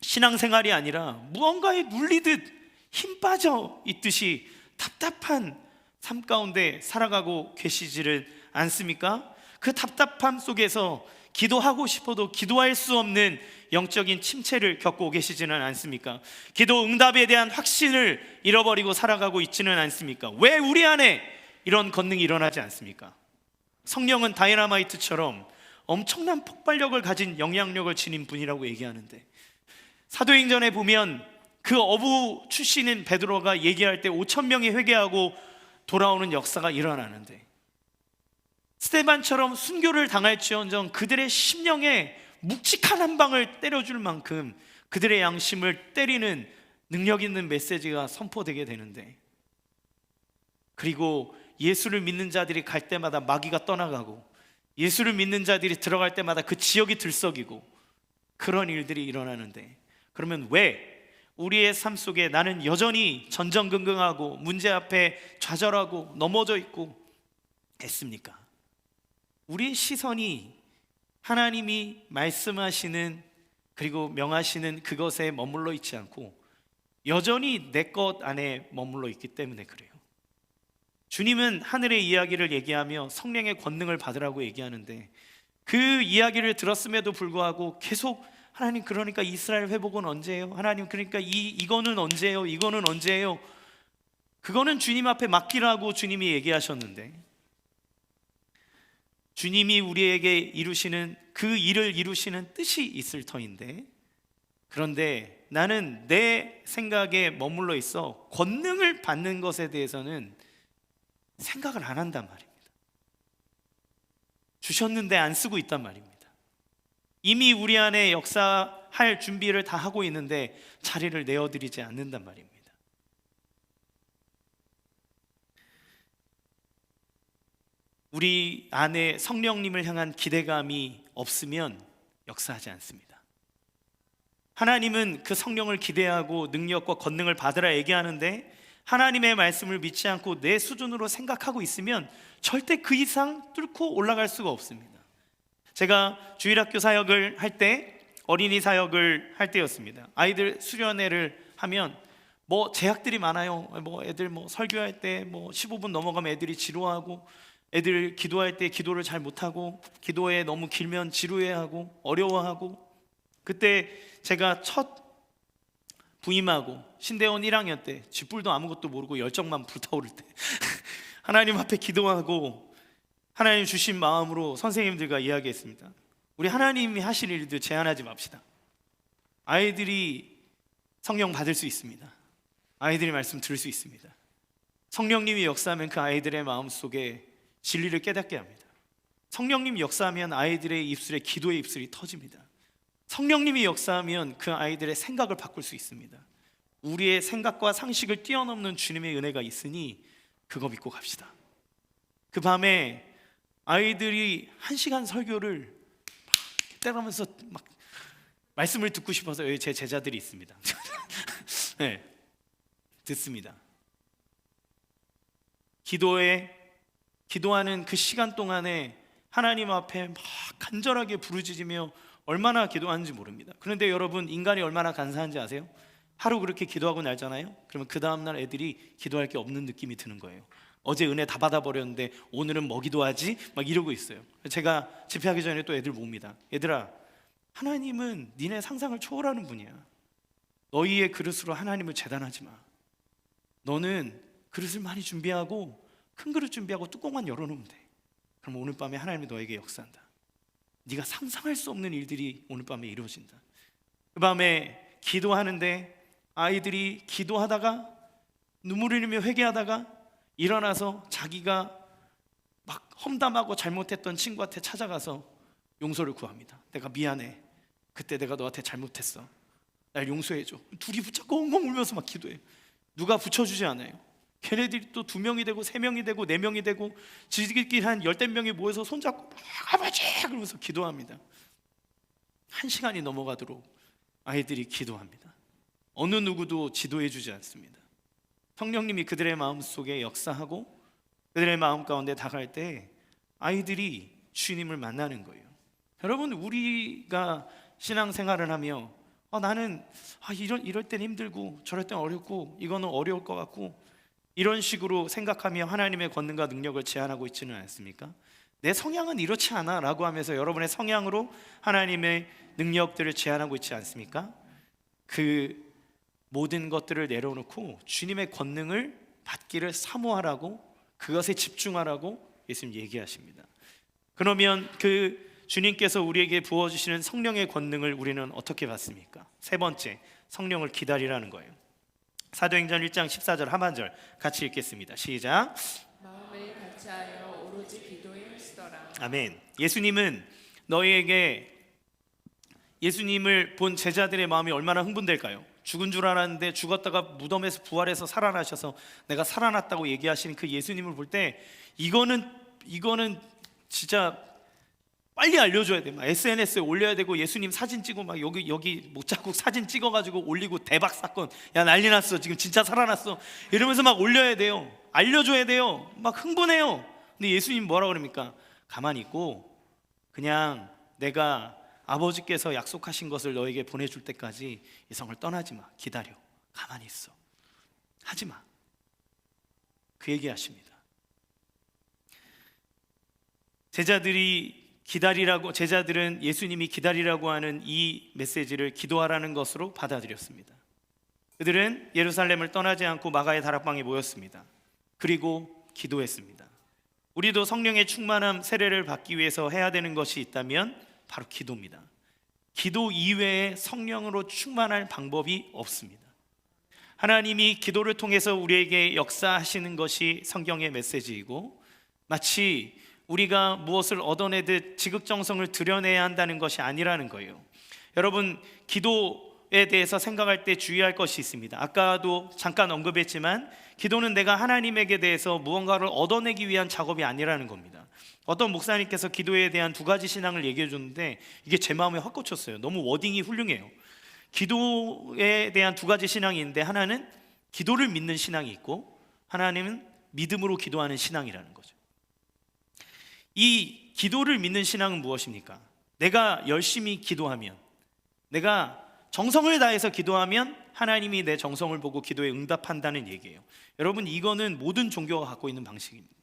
A: 신앙생활이 아니라 무언가에 눌리듯 힘 빠져 있듯이 답답한 삶 가운데 살아가고 계시지를 않습니까? 그 답답함 속에서 기도하고 싶어도 기도할 수 없는 영적인 침체를 겪고 계시지는 않습니까? 기도 응답에 대한 확신을 잃어버리고 살아가고 있지는 않습니까? 왜 우리 안에 이런 권능이 일어나지 않습니까? 성령은 다이너마이트처럼 엄청난 폭발력을 가진 영향력을 지닌 분이라고 얘기하는데 사도행전에 보면 그 어부 출신인 베드로가 얘기할 때 5,000명이 회개하고 돌아오는 역사가 일어나는데 스데반처럼 순교를 당할지언정 그들의 심령에 묵직한 한 방을 때려줄 만큼 그들의 양심을 때리는 능력 있는 메시지가 선포되게 되는데, 그리고 예수를 믿는 자들이 갈 때마다 마귀가 떠나가고 예수를 믿는 자들이 들어갈 때마다 그 지역이 들썩이고 그런 일들이 일어나는데, 그러면 왜 우리의 삶 속에 나는 여전히 전전긍긍하고 문제 앞에 좌절하고 넘어져 있고 했습니까? 우리의 시선이 하나님이 말씀하시는 그리고 명하시는 그것에 머물러 있지 않고 여전히 내 것 안에 머물러 있기 때문에 그래요. 주님은 하늘의 이야기를 얘기하며 성령의 권능을 받으라고 얘기하는데, 그 이야기를 들었음에도 불구하고 계속 하나님, 그러니까 이스라엘 회복은 언제예요? 하나님, 그러니까 이거는 언제예요? 이거는 언제예요? 그거는 주님 앞에 맡기라고 주님이 얘기하셨는데, 주님이 우리에게 이루시는 그 일을 이루시는 뜻이 있을 터인데, 그런데 나는 내 생각에 머물러 있어 권능을 받는 것에 대해서는 생각을 안 한단 말입니다. 주셨는데 안 쓰고 있단 말입니다. 이미 우리 안에 역사할 준비를 다 하고 있는데 자리를 내어드리지 않는단 말입니다. 우리 안에 성령님을 향한 기대감이 없으면 역사하지 않습니다. 하나님은 그 성령을 기대하고 능력과 권능을 받으라 얘기하는데, 하나님의 말씀을 믿지 않고 내 수준으로 생각하고 있으면 절대 그 이상 뚫고 올라갈 수가 없습니다. 제가 주일학교 사역을 할 때, 어린이 사역을 할 때였습니다. 아이들 수련회를 하면 뭐 제약들이 많아요. 뭐 애들 뭐 설교할 때 뭐 15분 넘어가면 애들이 지루하고, 애들 기도할 때 기도를 잘 못하고, 기도에 너무 길면 지루해하고 어려워하고, 그때 제가 첫 부임하고 신대원 1학년 때 쥐뿔도 아무것도 모르고 열정만 불타오를 때 하나님 앞에 기도하고 하나님 주신 마음으로 선생님들과 이야기했습니다. 우리 하나님이 하실 일들 제한하지 맙시다. 아이들이 성령 받을 수 있습니다. 아이들이 말씀 들을 수 있습니다. 성령님이 역사하면 그 아이들의 마음속에 진리를 깨닫게 합니다. 성령님이 역사하면 아이들의 입술에 기도의 입술이 터집니다. 성령님이 역사하면 그 아이들의 생각을 바꿀 수 있습니다. 우리의 생각과 상식을 뛰어넘는 주님의 은혜가 있으니 그거 믿고 갑시다. 그 밤에 아이들이 1시간 설교를 막 따라하면서 막 말씀을 듣고 싶어서, 여기 제 제자들이 있습니다. 네, 듣습니다. 기도하는 그 시간 동안에 하나님 앞에 막 간절하게 부르짖으며 얼마나 기도하는지 모릅니다. 그런데 여러분, 인간이 얼마나 간사한지 아세요? 하루 그렇게 기도하고 날잖아요. 그러면 그 다음날 애들이 기도할 게 없는 느낌이 드는 거예요. 어제 은혜 다 받아버렸는데 오늘은 뭐 기도하지? 막 이러고 있어요. 제가 집회하기 전에 또 애들 봅니다. 얘들아, 하나님은 니네 상상을 초월하는 분이야. 너희의 그릇으로 하나님을 재단하지 마. 너는 그릇을 많이 준비하고 큰 그릇 준비하고 뚜껑만 열어놓으면 돼. 그럼 오늘 밤에 하나님이 너에게 역사한다. 네가 상상할 수 없는 일들이 오늘 밤에 이루어진다. 그 밤에 기도하는데 아이들이 기도하다가 눈물 흘리며 회개하다가 일어나서 자기가 막 험담하고 잘못했던 친구한테 찾아가서 용서를 구합니다. 내가 미안해. 그때 내가 너한테 잘못했어. 날 용서해줘. 둘이 붙잡고 엉엉 울면서 막 기도해. 누가 붙여주지 않아요. 걔네들이 또 2명이 되고 3명이 되고 4명이 되고 지들끼리 한 10명이 모여서 손잡고 막 아버지 그러면서 기도합니다. 1시간이 넘어가도록 아이들이 기도합니다. 어느 누구도 지도해주지 않습니다. 성령님이 그들의 마음속에 역사하고 그들의 마음 가운데 다가갈 때 아이들이 주님을 만나는 거예요. 여러분, 우리가 신앙생활을 하며 나는 이럴 땐 힘들고 저럴 땐 어렵고 이거는 어려울 것 같고 이런 식으로 생각하며 하나님의 권능과 능력을 제한하고 있지는 않습니까? 내 성향은 이렇지 않아 라고 하면서 여러분의 성향으로 하나님의 능력들을 제한하고 있지 않습니까? 그 모든 것들을 내려놓고 주님의 권능을 받기를 사모하라고, 그것에 집중하라고 예수님 얘기하십니다. 그러면 그 주님께서 우리에게 부어주시는 성령의 권능을 우리는 어떻게 받습니까? 세 번째, 성령을 기다리라는 거예요. 사도행전 1장 14절 하반절 같이 읽겠습니다. 시작.
B: 마음을 같이하여 오로지 기도에 힘쓰더라.
A: 아멘. 예수님은 너희에게, 예수님을 본 제자들의 마음이 얼마나 흥분될까요? 죽은 줄 알았는데 죽었다가 무덤에서 부활해서 살아나셔서 내가 살아났다고 얘기하시는 그 예수님을 볼 때 이거는 진짜 빨리 알려줘야 돼. 막 SNS에 올려야 되고 예수님 사진 찍고 막 여기 목자국 사진 찍어가지고 올리고 대박 사건, 야 난리 났어, 지금 진짜 살아났어 이러면서 막 올려야 돼요. 알려줘야 돼요. 막 흥분해요. 근데 예수님 뭐라 그럽니까? 가만히 있고 그냥 내가 아버지께서 약속하신 것을 너에게 보내줄 때까지 이 성을 떠나지 마. 기다려. 가만히 있어. 하지 마. 그 얘기하십니다. 제자들은 예수님이 기다리라고 하는 이 메시지를 기도하라는 것으로 받아들였습니다. 그들은 예루살렘을 떠나지 않고 마가의 다락방에 모였습니다. 그리고 기도했습니다. 우리도 성령의 충만함 세례를 받기 위해서 해야 되는 것이 있다면 바로 기도입니다. 기도 이외에 성령으로 충만할 방법이 없습니다. 하나님이 기도를 통해서 우리에게 역사하시는 것이 성경의 메시지이고, 마치 우리가 무엇을 얻어내듯 지극정성을 드러내야 한다는 것이 아니라는 거예요. 여러분, 기도에 대해서 생각할 때 주의할 것이 있습니다. 아까도 잠깐 언급했지만 기도는 내가 하나님에게 대해서 무언가를 얻어내기 위한 작업이 아니라는 겁니다. 어떤 목사님께서 기도에 대한 두 가지 신앙을 얘기해 줬는데 이게 제 마음에 확 꽂혔어요. 너무 워딩이 훌륭해요. 기도에 대한 두 가지 신앙이 있는데, 하나는 기도를 믿는 신앙이 있고 하나는 믿음으로 기도하는 신앙이라는 거죠. 이 기도를 믿는 신앙은 무엇입니까? 내가 열심히 기도하면, 내가 정성을 다해서 기도하면 하나님이 내 정성을 보고 기도에 응답한다는 얘기예요. 여러분, 이거는 모든 종교가 갖고 있는 방식입니다.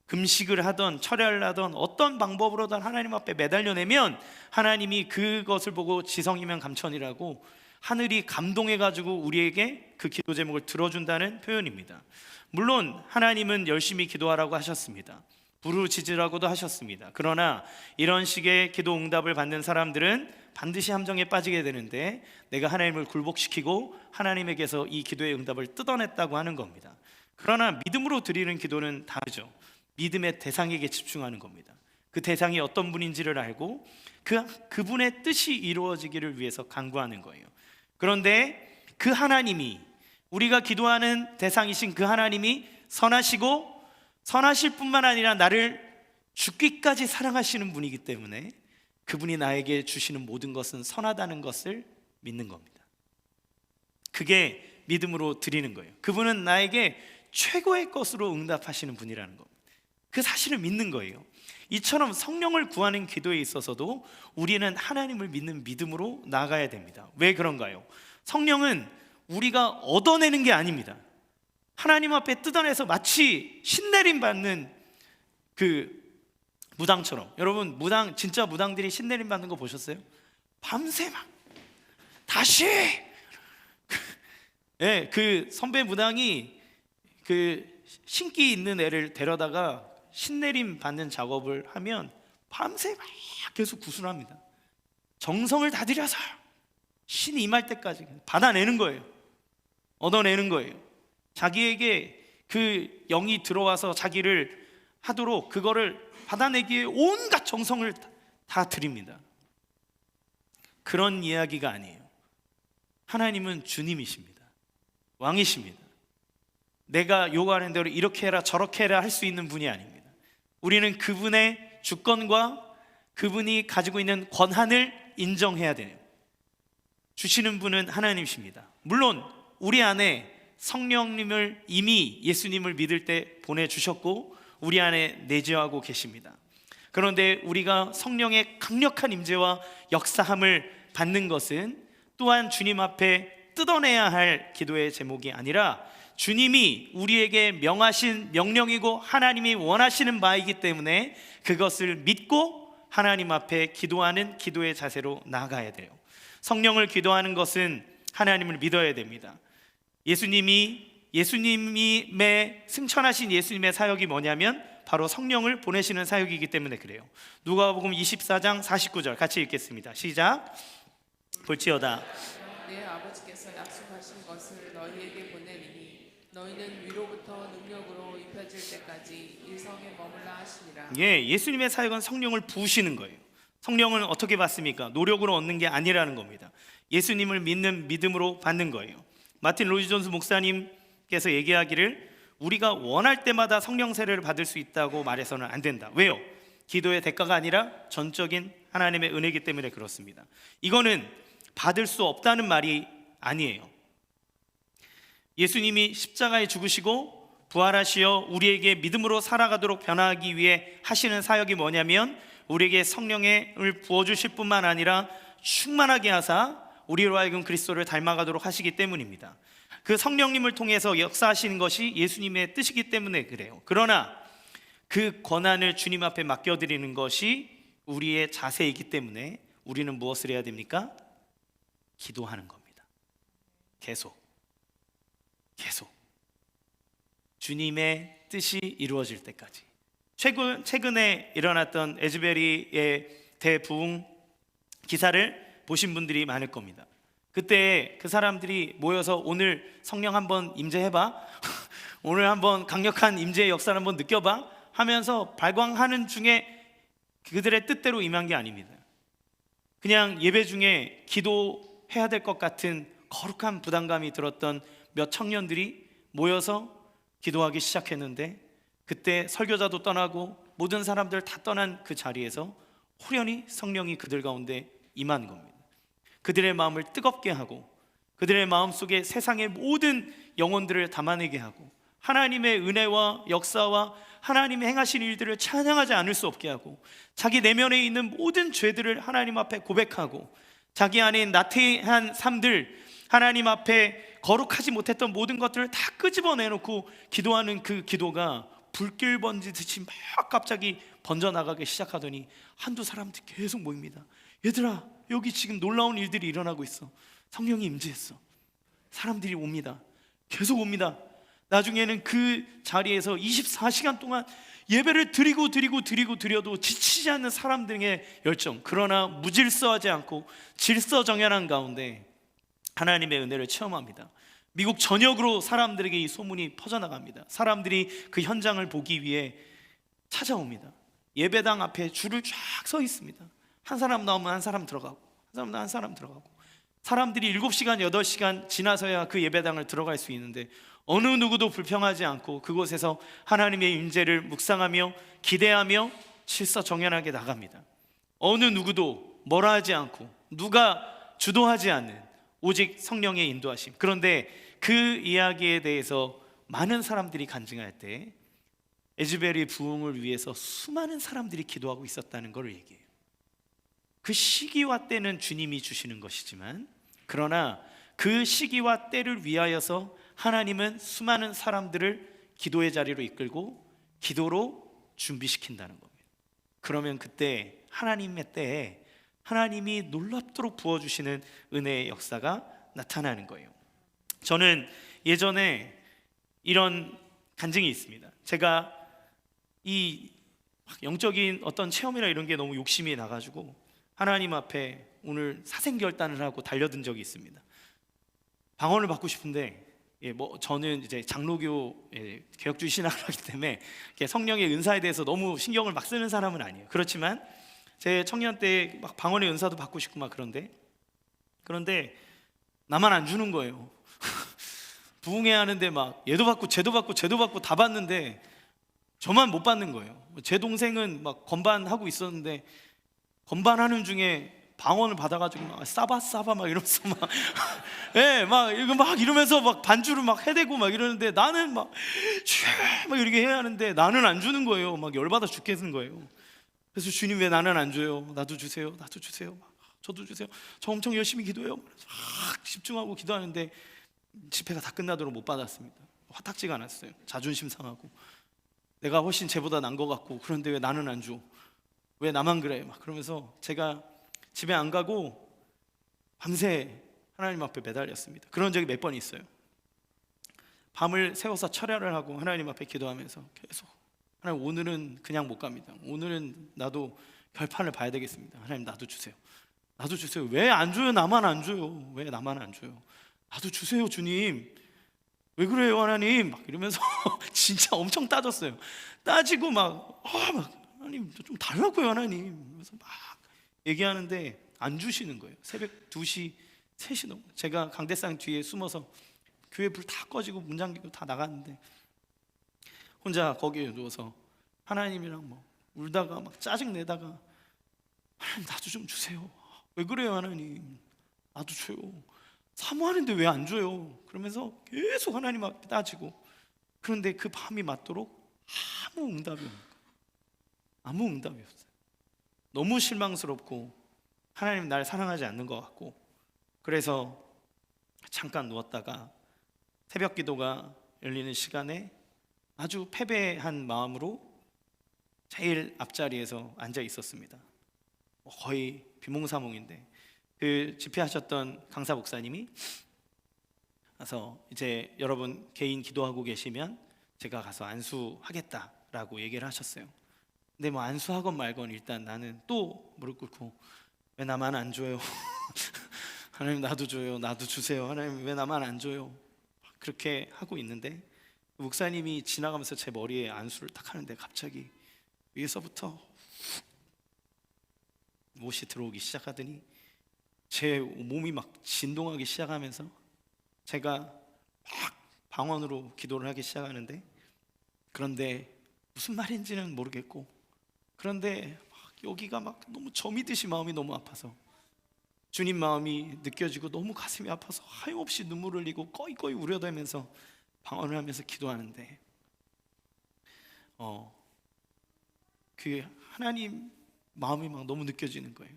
A: 금식을 하던 철야를 하던 어떤 방법으로든 하나님 앞에 매달려내면 하나님이 그것을 보고 지성이면 감천이라고 하늘이 감동해가지고 우리에게 그 기도 제목을 들어준다는 표현입니다. 물론 하나님은 열심히 기도하라고 하셨습니다. 부르짖으라고도 하셨습니다. 그러나 이런 식의 기도 응답을 받는 사람들은 반드시 함정에 빠지게 되는데, 내가 하나님을 굴복시키고 하나님에게서 이 기도의 응답을 뜯어냈다고 하는 겁니다. 그러나 믿음으로 드리는 기도는 다르죠. 믿음의 대상에게 집중하는 겁니다. 그 대상이 어떤 분인지를 알고 그분의 뜻이 이루어지기를 위해서 간구하는 거예요. 그런데 그 하나님이, 우리가 기도하는 대상이신 그 하나님이 선하시고 선하실 뿐만 아니라 나를 죽기까지 사랑하시는 분이기 때문에 그분이 나에게 주시는 모든 것은 선하다는 것을 믿는 겁니다. 그게 믿음으로 드리는 거예요. 그분은 나에게 최고의 것으로 응답하시는 분이라는 겁니다. 그 사실을 믿는 거예요. 이처럼 성령을 구하는 기도에 있어서도 우리는 하나님을 믿는 믿음으로 나아가야 됩니다. 왜 그런가요? 성령은 우리가 얻어내는 게 아닙니다. 하나님 앞에 뜯어내서 마치 신내림 받는 그 무당처럼. 여러분, 진짜 무당들이 신내림 받는 거 보셨어요? 밤새 막 다시 그 선배 무당이 그 신기 있는 애를 데려다가 신내림 받는 작업을 하면 밤새 막 계속 구슬합니다. 정성을 다 들여서 신이 임할 때까지 받아내는 거예요. 얻어내는 거예요. 자기에게 그 영이 들어와서 자기를 하도록 그거를 받아내기에 온갖 정성을 다 드립니다. 그런 이야기가 아니에요. 하나님은 주님이십니다. 왕이십니다. 내가 요구하는 대로 이렇게 해라 저렇게 해라 할 수 있는 분이 아닙니다. 우리는 그분의 주권과 그분이 가지고 있는 권한을 인정해야 돼요. 주시는 분은 하나님이십니다. 물론 우리 안에 성령님을 이미 예수님을 믿을 때 보내주셨고 우리 안에 내재하고 계십니다. 그런데 우리가 성령의 강력한 임재와 역사함을 받는 것은 또한 주님 앞에 뜯어내야 할 기도의 제목이 아니라 주님이 우리에게 명하신 명령이고 하나님이 원하시는 바이기 때문에 그것을 믿고 하나님 앞에 기도하는 기도의 자세로 나아가야 돼요. 성령을 기도하는 것은 하나님을 믿어야 됩니다. 예수님이 승천하신 예수님의 사역이 뭐냐면 바로 성령을 보내시는 사역이기 때문에 그래요. 누가복음 24장 49절 같이 읽겠습니다. 시작. 볼지어다
B: 내 아버지께서 약속하신 것을 너희에게 보내리니 너희는 위로부터 능력으로 입혀질 때까지 이 성에 머물라 하시니라.
A: 예수님의 사역은 성령을 부으시는 거예요. 성령을 어떻게 받습니까? 노력으로 얻는 게 아니라는 겁니다. 예수님을 믿는 믿음으로 받는 거예요. 마틴 로이드 존스 목사님께서 얘기하기를 우리가 원할 때마다 성령 세례를 받을 수 있다고 말해서는 안 된다. 왜요? 기도의 대가가 아니라 전적인 하나님의 은혜이기 때문에 그렇습니다. 이거는 받을 수 없다는 말이 아니에요. 예수님이 십자가에 죽으시고 부활하시어 우리에게 믿음으로 살아가도록 변화하기 위해 하시는 사역이 뭐냐면 우리에게 성령을 부어주실 뿐만 아니라 충만하게 하사 우리로 하여금 그리스도를 닮아가도록 하시기 때문입니다. 그 성령님을 통해서 역사하시는 것이 예수님의 뜻이기 때문에 그래요. 그러나 그 권한을 주님 앞에 맡겨드리는 것이 우리의 자세이기 때문에 우리는 무엇을 해야 됩니까? 기도하는 겁니다. 계속 주님의 뜻이 이루어질 때까지. 최근에 일어났던 에즈베리의 대부흥 기사를 보신 분들이 많을 겁니다. 그때 그 사람들이 모여서 오늘 성령 한번 임재해봐 오늘 한번 강력한 임재의 역사를 한번 느껴봐 하면서 발광하는 중에 그들의 뜻대로 임한 게 아닙니다. 그냥 예배 중에 기도해야 될 것 같은 거룩한 부담감이 들었던 몇 청년들이 모여서 기도하기 시작했는데 그때 설교자도 떠나고 모든 사람들 다 떠난 그 자리에서 호련히 성령이 그들 가운데 임한 겁니다. 그들의 마음을 뜨겁게 하고 그들의 마음속에 세상의 모든 영혼들을 담아내게 하고 하나님의 은혜와 역사와 하나님이 행하신 일들을 찬양하지 않을 수 없게 하고 자기 내면에 있는 모든 죄들을 하나님 앞에 고백하고 자기 안에 나태한 삶들 하나님 앞에 거룩하지 못했던 모든 것들을 다 끄집어내놓고 기도하는 그 기도가 불길 번지듯이 막 갑자기 번져나가기 시작하더니 한두 사람들 계속 모입니다. 얘들아 여기 지금 놀라운 일들이 일어나고 있어. 성령이 임재했어. 사람들이 옵니다. 계속 옵니다. 나중에는 그 자리에서 24시간 동안 예배를 드려도 지치지 않는 사람들의 열정, 그러나 무질서하지 않고 질서정연한 가운데 하나님의 은혜를 체험합니다. 미국 전역으로 사람들에게 이 소문이 퍼져나갑니다. 사람들이 그 현장을 보기 위해 찾아옵니다. 예배당 앞에 줄을 쫙 서 있습니다. 한 사람 나오면 한 사람 들어가고 한 사람 나오면 한 사람 들어가고 사람들이 7시간 8시간 지나서야 그 예배당을 들어갈 수 있는데 어느 누구도 불평하지 않고 그곳에서 하나님의 임재를 묵상하며 기대하며 질서정연하게 나갑니다. 어느 누구도 뭐라 하지 않고 누가 주도하지 않는 오직 성령의 인도하심. 그런데 그 이야기에 대해서 많은 사람들이 간증할 때 에즈베리 부흥을 위해서 수많은 사람들이 기도하고 있었다는 것을 얘기해요. 그 시기와 때는 주님이 주시는 것이지만 그러나 그 시기와 때를 위하여서 하나님은 수많은 사람들을 기도의 자리로 이끌고 기도로 준비시킨다는 겁니다. 그러면 그때 하나님의 때에 하나님이 놀랍도록 부어주시는 은혜의 역사가 나타나는 거예요. 저는 예전에 이런 간증이 있습니다. 제가 이 영적인 어떤 체험이나 이런 게 너무 욕심이 나가지고 하나님 앞에 오늘 사생결단을 하고 달려든 적이 있습니다. 방언을 받고 싶은데 저는 이제 장로교 개혁주의 신학을 하기 때문에 성령의 은사에 대해서 너무 신경을 막 쓰는 사람은 아니에요. 그렇지만 제 청년 때 막 방언의 은사도 받고 싶고 막 그런데 나만 안 주는 거예요. 부흥해야 하는데 막 얘도 받고 쟤도 받고 다 받는데 저만 못 받는 거예요. 제 동생은 막 건반하고 있었는데 건반하는 중에 방언을 받아가지고 막 싸바 막 이러면서 막 이거 막 이러면서 막 반주를 막 해대고 막 이러는데 나는 막 이렇게 해야 하는데 나는 안 주는 거예요. 막 열받아 죽겠는 거예요. 그래서 주님 왜 나는 안 줘요? 나도 주세요. 저도 주세요. 저 엄청 열심히 기도해요. 막 집중하고 기도하는데 집회가 다 끝나도록 못 받았습니다. 화딱지가 않았어요. 자존심 상하고 내가 훨씬 쟤보다 난 것 같고 그런데 왜 나는 안 줘? 왜 나만 그래? 막 그러면서 제가 집에 안 가고 밤새 하나님 앞에 매달렸습니다. 그런 적이 몇 번 있어요. 밤을 새워서 철야를 하고 하나님 앞에 기도하면서 계속 하나님 오늘은 그냥 못 갑니다. 오늘은 나도 결판을 봐야 되겠습니다. 하나님 나도 주세요. 왜 안 줘요? 나만 안 줘요. 왜 나만 안 줘요? 나도 주세요 주님. 왜 그래요 하나님? 막 이러면서 진짜 엄청 따졌어요. 따지고 막 하나님 좀 달라고요 하나님. 그래서 막 얘기하는데 안 주시는 거예요. 새벽 2시, 3시 넘어. 제가 강대상 뒤에 숨어서 교회 불 다 꺼지고 문 잠기고 다 나갔는데 혼자 거기에 누워서 하나님이랑 뭐 울다가 막 짜증 내다가 하나님 나도 좀 주세요. 왜 그래요 하나님? 나도 줘요. 사모하는데 왜 안 줘요? 그러면서 계속 하나님 앞에 따지고. 그런데 그 밤이 맞도록 아무 응답이 없는 거예요. 아무 응답이 없어요. 너무 실망스럽고 하나님 날 사랑하지 않는 것 같고. 그래서 잠깐 누웠다가 새벽 기도가 열리는 시간에 아주 패배한 마음으로 제일 앞자리에서 앉아 있었습니다. 거의 비몽사몽인데 그 집회하셨던 강사 목사님이 가서 이제 여러분 개인 기도하고 계시면 제가 가서 안수하겠다라고 얘기를 하셨어요. 근데 뭐 안수하건 말건 일단 나는 또 무릎 꿇고 왜 나만 안 줘요? 하나님 나도 줘요. 나도 주세요. 하나님 왜 나만 안 줘요? 그렇게 하고 있는데 목사님이 지나가면서 제 머리에 안수를 딱 하는데 갑자기 위에서부터 못이 들어오기 시작하더니 제 몸이 막 진동하기 시작하면서 제가 막 방언으로 기도를 하기 시작하는데, 그런데 무슨 말인지는 모르겠고, 그런데 막 여기가 막 너무 점이듯이 마음이 너무 아파서 주님 마음이 느껴지고 너무 가슴이 아파서 하염없이 눈물을 흘리고 꺼이꺼이 우려대면서 방언을 하면서 기도하는데 그 하나님 마음이 막 너무 느껴지는 거예요.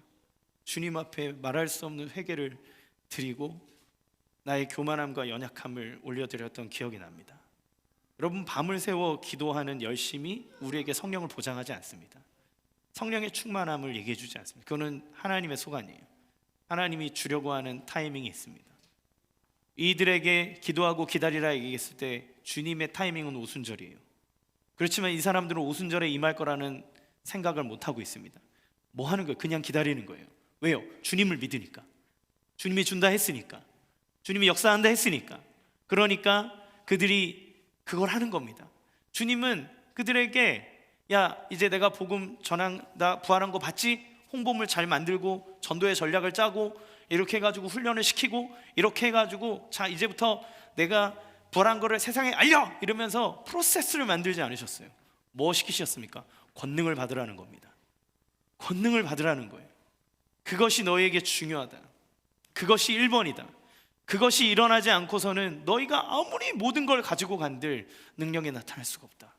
A: 주님 앞에 말할 수 없는 회개를 드리고 나의 교만함과 연약함을 올려드렸던 기억이 납니다. 여러분, 밤을 새워 기도하는 열심이 우리에게 성령을 보장하지 않습니다. 성령의 충만함을 얘기해 주지 않습니다. 그거는 하나님의 소관이에요. 하나님이 주려고 하는 타이밍이 있습니다. 이들에게 기도하고 기다리라 얘기했을 때 주님의 타이밍은 오순절이에요. 그렇지만 이 사람들은 오순절에 임할 거라는 생각을 못하고 있습니다. 뭐 하는 거예요? 그냥 기다리는 거예요. 왜요? 주님을 믿으니까. 주님이 준다 했으니까. 주님이 역사한다 했으니까. 그러니까 그들이 그걸 하는 겁니다. 주님은 그들에게 야 이제 내가 복음 전한다, 부활한 거 봤지? 홍보물 잘 만들고 전도의 전략을 짜고 이렇게 해가지고 훈련을 시키고 이렇게 해가지고 자 이제부터 내가 부활한 거를 세상에 알려! 이러면서 프로세스를 만들지 않으셨어요. 뭐 시키셨습니까? 권능을 받으라는 겁니다. 권능을 받으라는 거예요. 그것이 너에게 중요하다. 그것이 1번이다. 그것이 일어나지 않고서는 너희가 아무리 모든 걸 가지고 간들 능력이 나타날 수가 없다.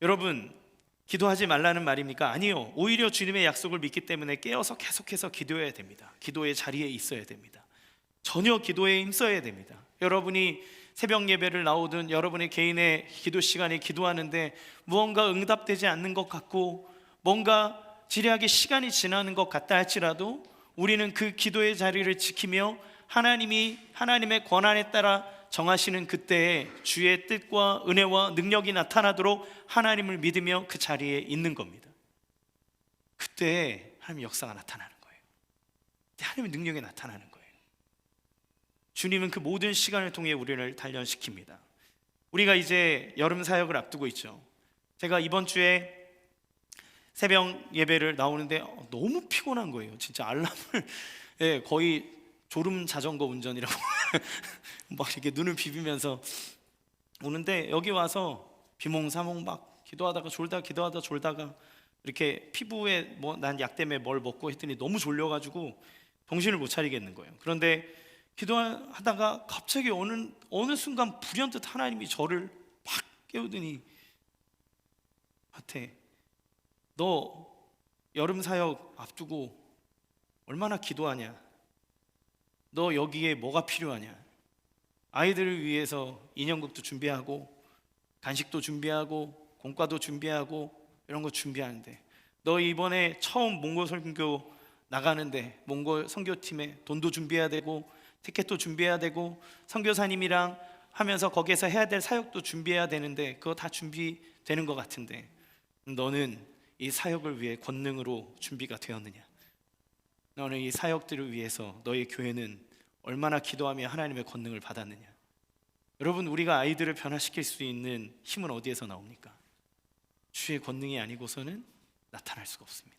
A: 여러분, 기도하지 말라는 말입니까? 아니요. 오히려 주님의 약속을 믿기 때문에 깨어서 계속해서 기도해야 됩니다. 기도의 자리에 있어야 됩니다. 전혀 기도에 힘써야 됩니다. 여러분이 새벽 예배를 나오든 여러분의 개인의 기도 시간에 기도하는데 무언가 응답되지 않는 것 같고 뭔가 지리하게 시간이 지나는 것 같다 할지라도 우리는 그 기도의 자리를 지키며 하나님이 하나님의 권한에 따라 정하시는 그때에 주의 뜻과 은혜와 능력이 나타나도록 하나님을 믿으며 그 자리에 있는 겁니다. 그때 하나님의 역사가 나타나는 거예요. 그때 하나님의 능력이 나타나는 거예요. 주님은 그 모든 시간을 통해 우리를 단련시킵니다. 우리가 이제 여름 사역을 앞두고 있죠. 제가 이번 주에 새벽 예배를 나오는데 너무 피곤한 거예요. 진짜 알람을 거의 졸음 자전거 운전이라고 막 이렇게 눈을 비비면서 오는데 여기 와서 비몽사몽 막 기도하다가 졸다가 이렇게 피부에 뭐 난 약 때문에 뭘 먹고 했더니 너무 졸려가지고 정신을 못 차리겠는 거예요. 그런데 기도하다가 갑자기 어느 순간 불현듯 하나님이 저를 팍 깨우더니 하태 너 여름 사역 앞두고 얼마나 기도하냐? 너 여기에 뭐가 필요하냐? 아이들을 위해서 인형극도 준비하고 간식도 준비하고 공과도 준비하고 이런 거 준비하는데 너 이번에 처음 몽골 선교 나가는데 몽골 선교팀에 돈도 준비해야 되고 티켓도 준비해야 되고 선교사님이랑 하면서 거기에서 해야 될 사역도 준비해야 되는데 그거 다 준비되는 것 같은데 너는 이 사역을 위해 권능으로 준비가 되었느냐? 너는 이 사역들을 위해서 너의 교회는 얼마나 기도하며 하나님의 권능을 받았느냐? 여러분, 우리가 아이들을 변화시킬 수 있는 힘은 어디에서 나옵니까? 주의 권능이 아니고서는 나타날 수가 없습니다.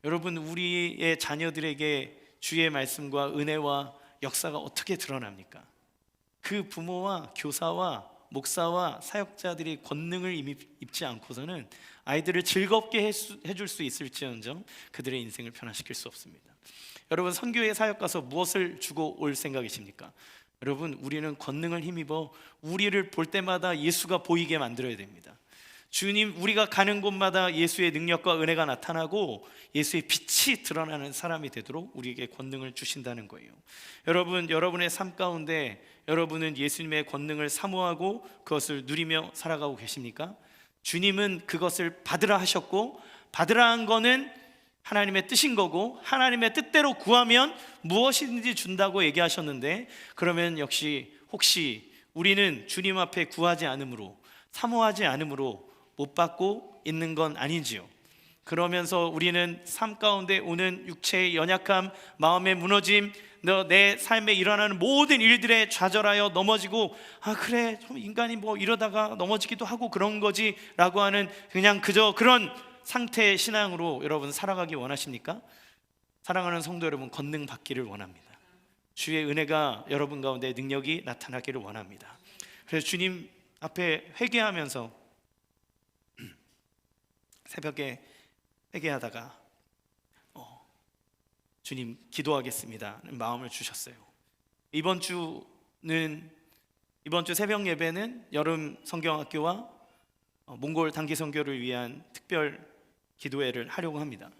A: 여러분, 우리의 자녀들에게 주의 말씀과 은혜와 역사가 어떻게 드러납니까? 그 부모와 교사와 목사와 사역자들이 권능을 입지 않고서는 아이들을 즐겁게 해줄 수 있을지언정 그들의 인생을 변화시킬 수 없습니다. 여러분, 선교회 사역 가서 무엇을 주고 올 생각이십니까? 여러분, 우리는 권능을 힘입어 우리를 볼 때마다 예수가 보이게 만들어야 됩니다. 주님, 우리가 가는 곳마다 예수의 능력과 은혜가 나타나고 예수의 빛이 드러나는 사람이 되도록 우리에게 권능을 주신다는 거예요. 여러분, 여러분의 삶 가운데 여러분은 예수님의 권능을 사모하고 그것을 누리며 살아가고 계십니까? 주님은 그것을 받으라 하셨고, 받으라 한 거는 하나님의 뜻인 거고, 하나님의 뜻대로 구하면 무엇이든지 준다고 얘기하셨는데, 그러면 역시 혹시 우리는 주님 앞에 구하지 않으므로, 사모하지 않으므로 못 받고 있는 건 아닌지요? 그러면서 우리는 삶 가운데 오는 육체의 연약함, 마음의 무너짐, 내 삶에 일어나는 모든 일들에 좌절하여 넘어지고, 그래, 좀 인간이 뭐 이러다가 넘어지기도 하고 그런 거지 라고 하는 그냥 그저 그런 상태의 신앙으로 여러분 살아가기 원하십니까? 사랑하는 성도 여러분, 권능 받기를 원합니다. 주의 은혜가 여러분 가운데 능력이 나타나기를 원합니다. 그래서 주님 앞에 회개하면서 새벽에 회개하다가 주님 기도하겠습니다 마음을 주셨어요. 이번 주 새벽 예배는 여름 성경학교와 몽골 단기 선교를 위한 특별 기도회를 하려고 합니다.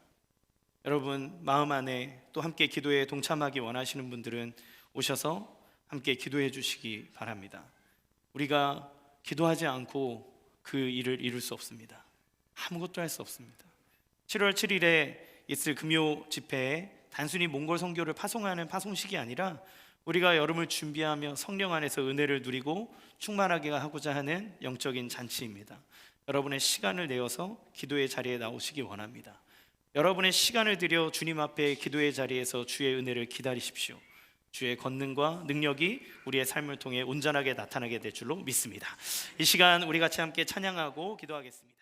A: 여러분 마음 안에 또 함께 기도에 동참하기 원하시는 분들은 오셔서 함께 기도해 주시기 바랍니다. 우리가 기도하지 않고 그 일을 이룰 수 없습니다. 아무것도 할 수 없습니다. 7월 7일에 있을 금요 집회에 단순히 몽골 선교를 파송하는 파송식이 아니라 우리가 여름을 준비하며 성령 안에서 은혜를 누리고 충만하게 하고자 하는 영적인 잔치입니다. 여러분의 시간을 내어서 기도의 자리에 나오시기 원합니다. 여러분의 시간을 들여 주님 앞에 기도의 자리에서 주의 은혜를 기다리십시오. 주의 권능과 능력이 우리의 삶을 통해 온전하게 나타나게 될 줄로 믿습니다. 이 시간 우리 같이 함께 찬양하고 기도하겠습니다.